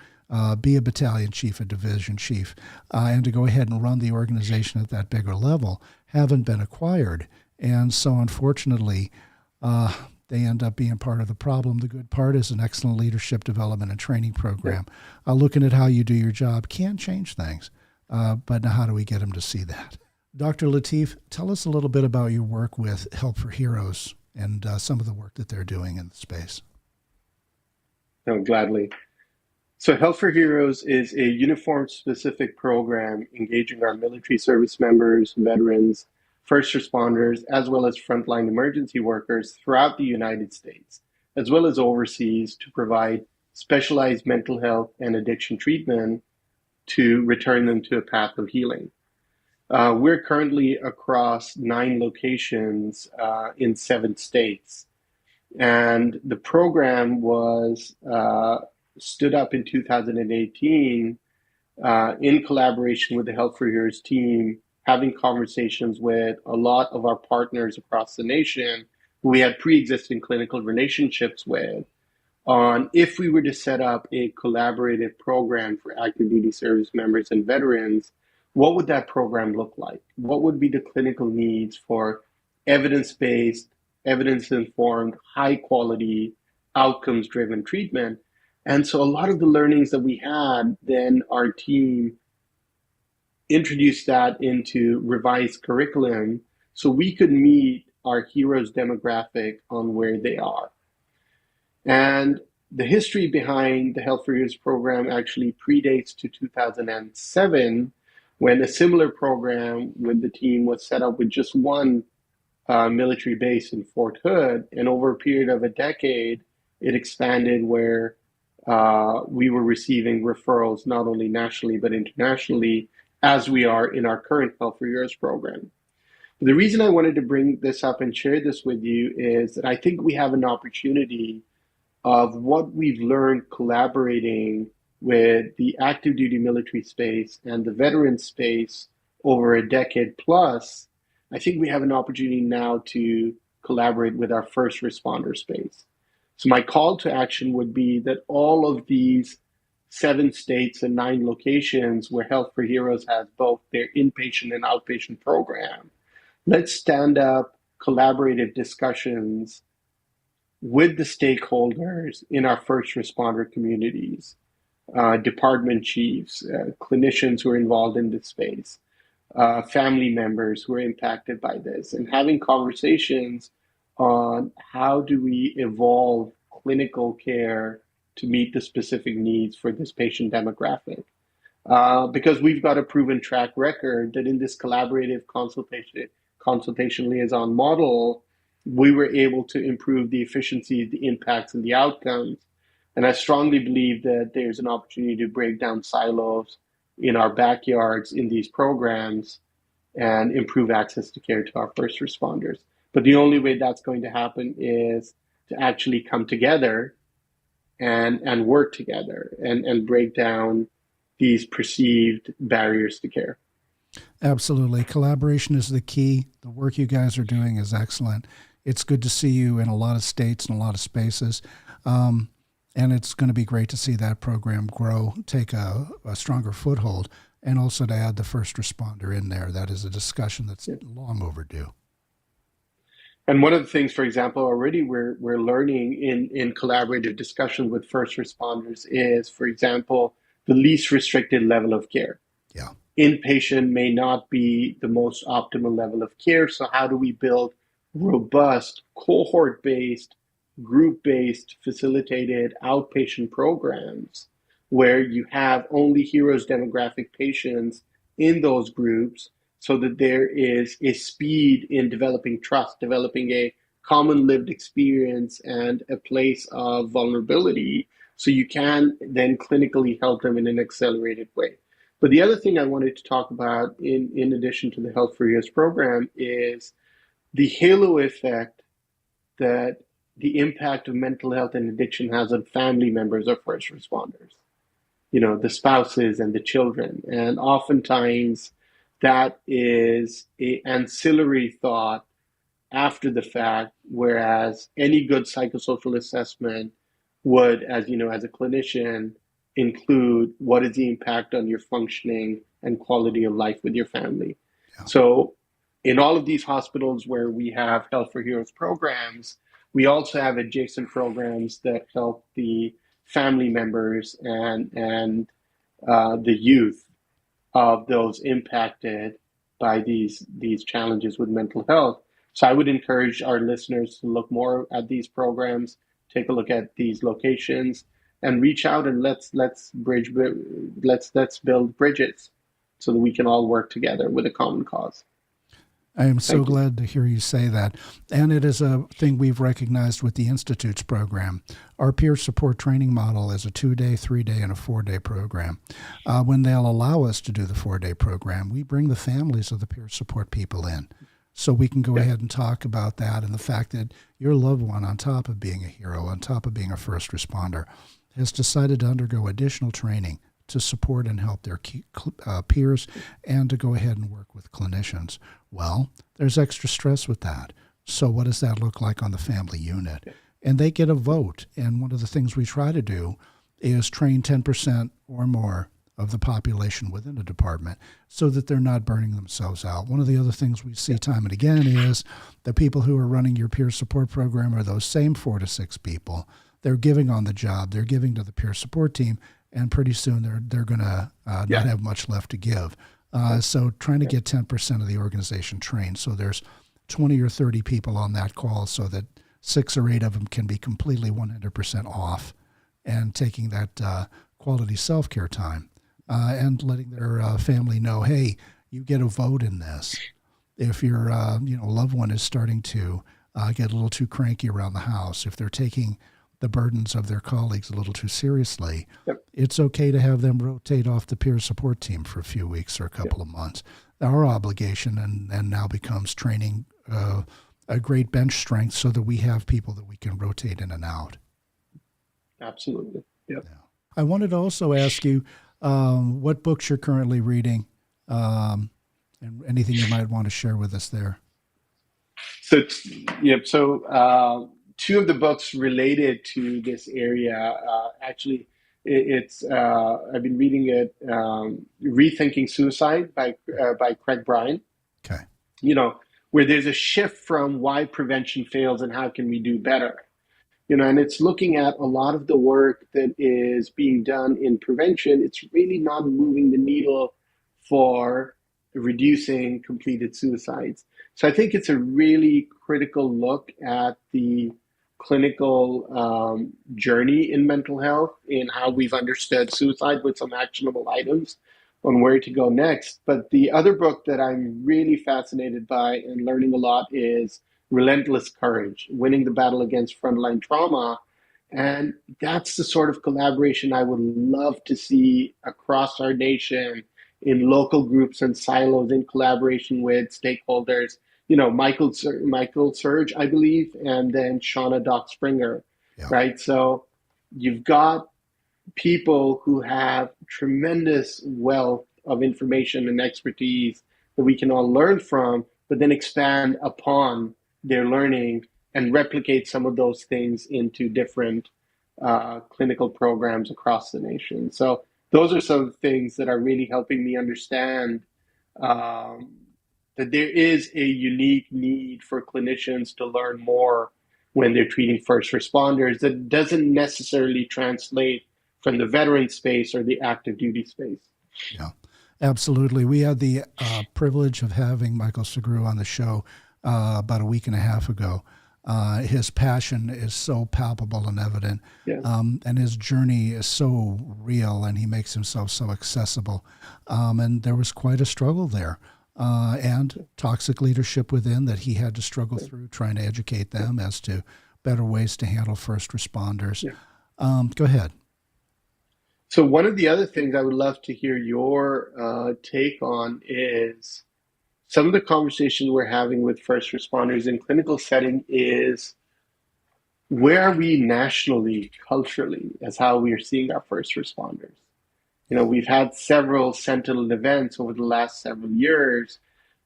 be a battalion chief, a division chief, and to go ahead and run the organization at that bigger level haven't been acquired. And so, unfortunately, they end up being part of the problem. The good part is an excellent leadership development and training program. Looking at how you do your job can change things, but now how do we get them to see that? Dr. Latif, tell us a little bit about your work with Help for Heroes and some of the work that they're doing in the space. No, gladly. So Help for Heroes is a uniform-specific program engaging our military service members, veterans, first responders, as well as frontline emergency workers throughout the United States, as well as overseas, to provide specialized mental health and addiction treatment to return them to a path of healing. We're currently across 9 locations in 7 states. And the program was stood up in 2018 in collaboration with the Help for Heroes team, having conversations with a lot of our partners across the nation who we had pre-existing clinical relationships with, on if we were to set up a collaborative program for active duty service members and veterans, what would that program look like? What would be the clinical needs for evidence-based, evidence-informed, high-quality, outcomes-driven treatment? And so a lot of the learnings that we had, then our team introduced that into revised curriculum so we could meet our heroes demographic on where they are. And the history behind the Health for Heroes program actually predates to 2007, when a similar program with the team was set up with just one military base in Fort Hood. And over a period of a decade, it expanded where we were receiving referrals not only nationally but internationally, as we are in our current Health for Heroes program. The reason I wanted to bring this up and share this with you is that I think we have an opportunity of what we've learned collaborating with the active duty military space and the veteran space over a decade plus. I think we have an opportunity now to collaborate with our first responder space. So my call to action would be that all of these 7 states and 9 locations where Health for Heroes has both their inpatient and outpatient program, let's stand up collaborative discussions with the stakeholders in our first responder communities, department chiefs, clinicians who are involved in this space, family members who are impacted by this, and having conversations on how do we evolve clinical care to meet the specific needs for this patient demographic. Because we've got a proven track record that in this collaborative consultation liaison model, we were able to improve the efficiency, the impacts, and the outcomes. And I strongly believe that there's an opportunity to break down silos in our backyards in these programs and improve access to care to our first responders. But the only way that's going to happen is to actually come together and work together and break down these perceived barriers to care. Absolutely. Collaboration is the key. The work you guys are doing is excellent. It's good to see you in a lot of states and a lot of spaces. And it's going to be great to see that program grow, take a stronger foothold, and also to add the first responder in there. That is a discussion that's long overdue. And one of the things, for example, already we're learning in collaborative discussions with first responders is, for example, the least restricted level of care. Yeah. Inpatient may not be the most optimal level of care. So how do we build robust, cohort-based, group-based, facilitated outpatient programs where you have only Heroes demographic patients in those groups so that there is a speed in developing trust, developing a common lived experience and a place of vulnerability so you can then clinically help them in an accelerated way. But the other thing I wanted to talk about in addition to the Health for Years program is the halo effect that the impact of mental health and addiction has on family members of first responders, you know, the spouses and the children. And oftentimes that is an ancillary thought after the fact, whereas any good psychosocial assessment would, as you know, as a clinician, include what is the impact on your functioning and quality of life with your family. Yeah. So in all of these hospitals where we have Health for Heroes programs, we also have adjacent programs that help the family members and the youth of those impacted by these challenges with mental health. So I would encourage our listeners to look more at these programs, take a look at these locations, and reach out and let's build bridges so that we can all work together with a common cause. I am so glad to hear you say that. And it is a thing we've recognized with the Institute's program. Our peer support training model is a 2-day, 3-day, and a 4-day program. When they'll allow us to do the 4-day program, we bring the families of the peer support people in. So we can go ahead and talk about that and the fact that your loved one, on top of being a hero, on top of being a first responder, has decided to undergo additional training to support and help their peers and to go ahead and work with clinicians. Well, there's extra stress with that. So what does that look like on the family unit? And they get a vote. And one of the things we try to do is train 10% or more of the population within a department so that they're not burning themselves out. One of the other things we see time and again is the people who are running your peer support program are those same 4 to 6 people. They're giving on the job. They're giving to the peer support team. And pretty soon they're going to not have much left to give. So trying to get 10% of the organization trained. So there's 20 or 30 people on that call so that 6 or 8 of them can be completely 100% off and taking that quality self-care time and letting their family know, hey, you get a vote in this. if your loved one is starting to get a little too cranky around the house, if they're taking the burdens of their colleagues a little too seriously, Yep. it's okay to have them rotate off the peer support team for a few weeks or a couple of months. Our obligation and now becomes training a great bench strength so that we have people that we can rotate in and out. Absolutely. Yep. Yeah. I wanted to also ask you what books you're currently reading and anything you might want to share with us there. So, yep. So, two of the books related to this area, actually, it's I've been reading it, "Rethinking Suicide" by Craig Bryan. Okay. Where there's a shift from why prevention fails and how can we do better. And it's looking at a lot of the work that is being done in prevention. It's really not moving the needle for reducing completed suicides. So I think it's a really critical look at the clinical journey in mental health, in how we've understood suicide, with some actionable items on where to go next. But the other book that I'm really fascinated by and learning a lot is Relentless Courage, Winning the Battle Against Frontline Trauma. And that's the sort of collaboration I would love to see across our nation, in local groups and silos, in collaboration with stakeholders. Michael Surge, I believe, and then Shauna Doc Springer, Yeah. right? So you've got people who have tremendous wealth of information and expertise that we can all learn from, but then expand upon their learning and replicate some of those things into different clinical programs across the nation. So those are some things that are really helping me understand that there is a unique need for clinicians to learn more when they're treating first responders that doesn't necessarily translate from the veteran space or the active duty space. Yeah, absolutely. We had the privilege of having Michael Segru on the show about a week and a half ago. His passion is so palpable and evident, Yeah. And his journey is so real, and he makes himself so accessible. And there was quite a struggle there, and toxic leadership within that he had to struggle through, trying to educate them as to better ways to handle first responders. Yeah. Go ahead. So one of the other things I would love to hear your take on is some of the conversations we're having with first responders in clinical setting is, where are we nationally, culturally, as how we are seeing our first responders? We've had several sentinel events over the last several years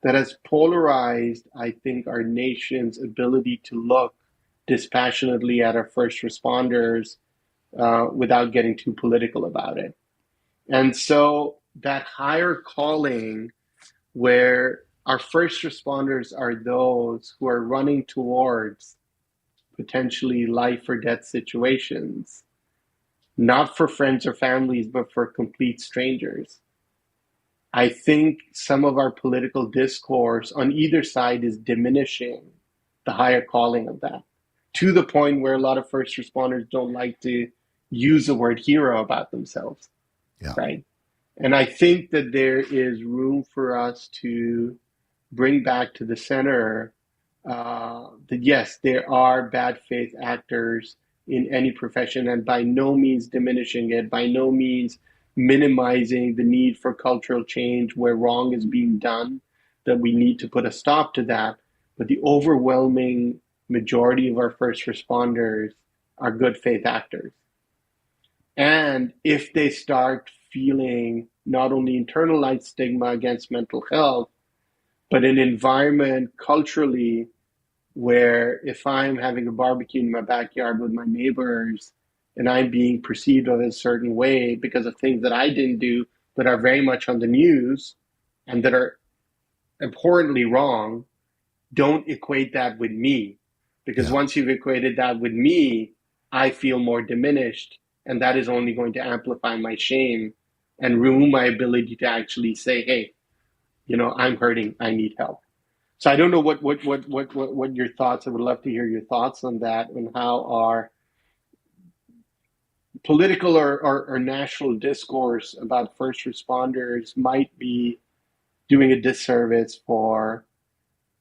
that has polarized, I think, our nation's ability to look dispassionately at our first responders without getting too political about it. And so that higher calling, where our first responders are those who are running towards potentially life or death situations, not for friends or families, but for complete strangers. I think some of our political discourse on either side is diminishing the higher calling of that, to the point where a lot of first responders don't like to use the word hero about themselves, right? And I think that there is room for us to bring back to the center that yes, there are bad faith actors in any profession, and by no means diminishing it, by no means minimizing the need for cultural change where wrong is being done, that we need to put a stop to that. But the overwhelming majority of our first responders are good faith actors. And if they start feeling not only internalized stigma against mental health, but an environment culturally where if I'm having a barbecue in my backyard with my neighbors and I'm being perceived of a certain way because of things that I didn't do that are very much on the news and that are abhorrently wrong, don't equate that with me. Because once you've equated that with me, I feel more diminished, and that is only going to amplify my shame and ruin my ability to actually say, hey, I'm hurting, I need help. So I don't know what your thoughts. I would love to hear your thoughts on that, and how our political or national discourse about first responders might be doing a disservice for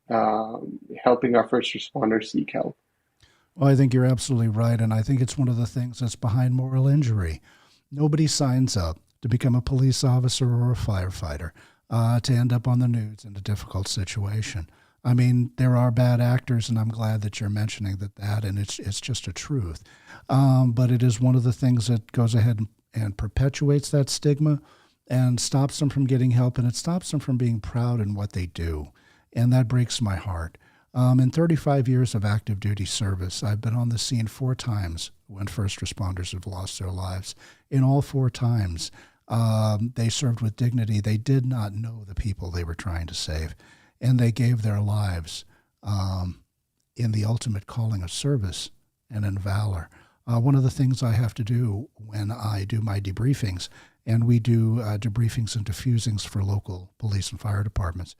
helping our first responders seek help. Well, I think you're absolutely right. And I think it's one of the things that's behind moral injury. Nobody signs up to become a police officer or a firefighter to end up on the news in a difficult situation. I mean, there are bad actors, and I'm glad that you're mentioning that, and it's just a truth. But it is one of the things that goes ahead and perpetuates that stigma and stops them from getting help, and it stops them from being proud in what they do. And that breaks my heart. In 35 years of active duty service, I've been on the scene 4 times when first responders have lost their lives. In all 4 times, they served with dignity. They did not know the people they were trying to save, and they gave their lives in the ultimate calling of service and in valor. One of the things I have to do when I do my debriefings, and we do debriefings and diffusings for local police and fire departments,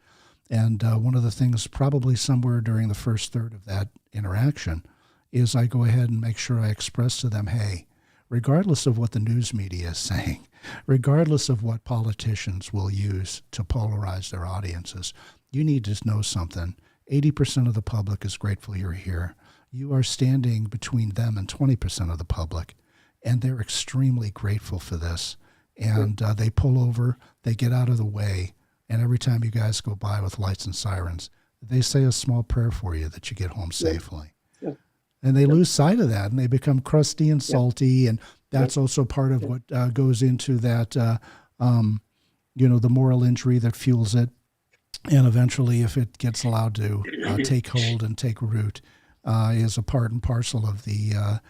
and one of the things probably somewhere during the first third of that interaction is I go ahead and make sure I express to them, hey, regardless of what the news media is saying, regardless of what politicians will use to polarize their audiences, you need to know something. 80% of the public is grateful you're here. You are standing between them and 20% of the public, and they're extremely grateful for this. And they pull over, they get out of the way, and every time you guys go by with lights and sirens, they say a small prayer for you that you get home safely. Yeah. And they lose sight of that, and they become crusty and salty, and that's also part of what goes into that, the moral injury that fuels it. And eventually, if it gets allowed to take hold and take root, is a part and parcel of the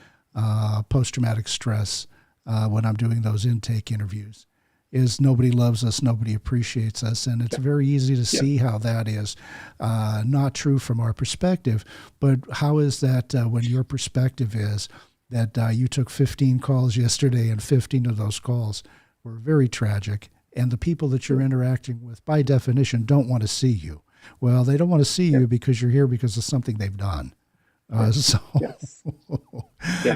post-traumatic stress when I'm doing those intake interviews, is nobody loves us, nobody appreciates us. And it's very easy to see how that is not true from our perspective. But how is that when your perspective is that you took 15 calls yesterday and 15 of those calls were very tragic, and the people that you're interacting with, by definition, don't want to see you. Well, they don't want to see you because you're here because of something they've done. Yes.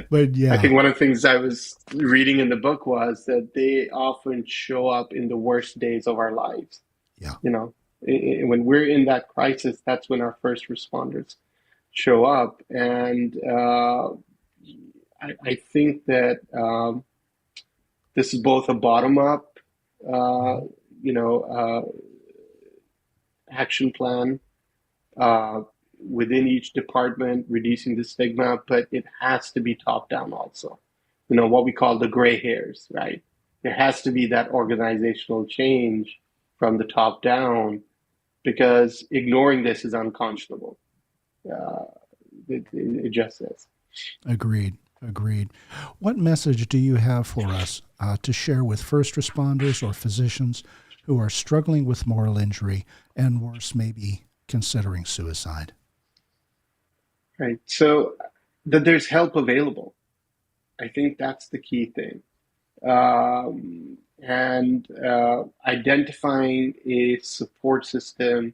But I think one of the things I was reading in the book was that they often show up in the worst days of our lives. Yeah. When we're in that crisis, that's when our first responders show up. And I think that this is both a bottom-up, action plan within each department, reducing the stigma, but it has to be top-down also. What we call the gray hairs, right? There has to be that organizational change from the top down, because ignoring this is unconscionable. It just is. Agreed. What message do you have for us to share with first responders or physicians who are struggling with moral injury and worse, maybe considering suicide? Right. So that there's help available. I think that's the key thing. And identifying a support system,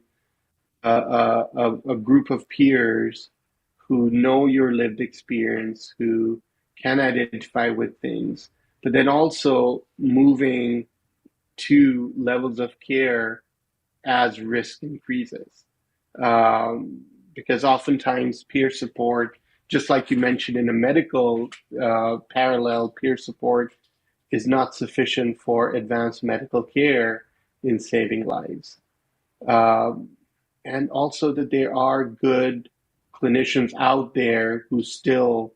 a group of peers who know your lived experience, who can identify with things, but then also moving to levels of care as risk increases. Because oftentimes peer support, just like you mentioned in a medical parallel, peer support is not sufficient for advanced medical care in saving lives. And also that there are good clinicians out there who still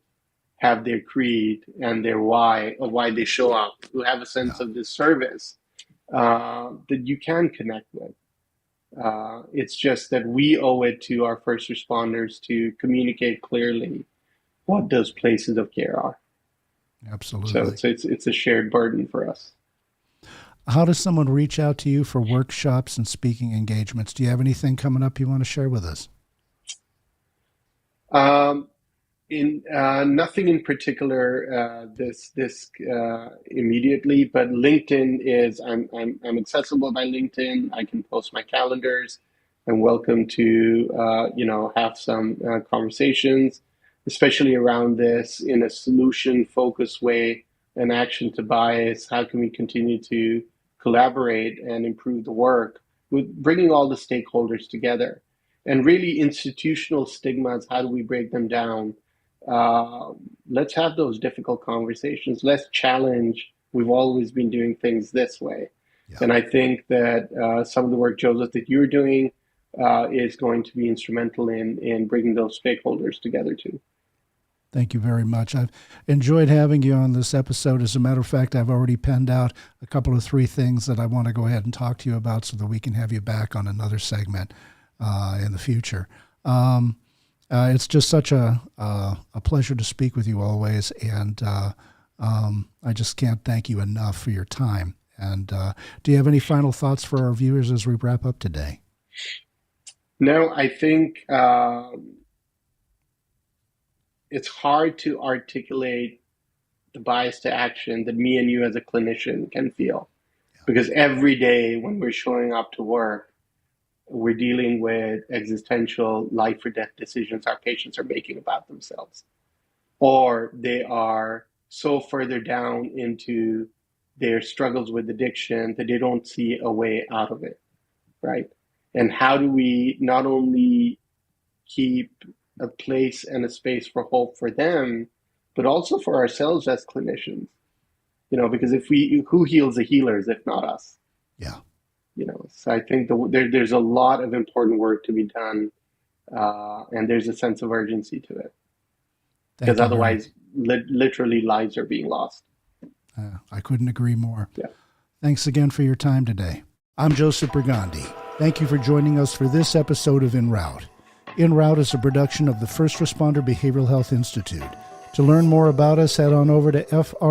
have their creed and their why of why they show up, who have a sense of this service that you can connect with. It's just that we owe it to our first responders to communicate clearly what those places of care are. Absolutely. So it's a shared burden for us. How does someone reach out to you for workshops and speaking engagements? Do you have anything coming up you want to share with us? Nothing in particular this immediately, but LinkedIn is I'm accessible by LinkedIn. I can post my calendars. I'm welcome to have some conversations, especially around this in a solution-focused way, an action to bias. How can we continue to collaborate and improve the work with bringing all the stakeholders together? And really institutional stigmas, how do we break them down? Let's have those difficult conversations. Let's challenge. We've always been doing things this way. Yeah. And I think that some of the work, Joseph, that you're doing is going to be instrumental in bringing those stakeholders together too. Thank you very much. I've enjoyed having you on this episode. As a matter of fact, I've already penned out a couple of 3 things that I want to go ahead and talk to you about so that we can have you back on another segment in the future. It's just such a pleasure to speak with you always, and I just can't thank you enough for your time. And do you have any final thoughts for our viewers as we wrap up today? No, I think it's hard to articulate the bias to action that me and you as a clinician can feel. Yeah. Because every day when we're showing up to work, we're dealing with existential life or death decisions our patients are making about themselves. Or they are so further down into their struggles with addiction that they don't see a way out of it, right? And how do we not only keep a place and a space for hope for them, but also for ourselves as clinicians, because who heals the healers if not us? Yeah. So I think there's a lot of important work to be done, and there's a sense of urgency to it. Because otherwise, literally lives are being lost. I couldn't agree more. Yeah. Thanks again for your time today. I'm Joseph Brigandi. Thank you for joining us for this episode of Enroute. Enroute is a production of the First Responder Behavioral Health Institute. To learn more about us, head on over to FR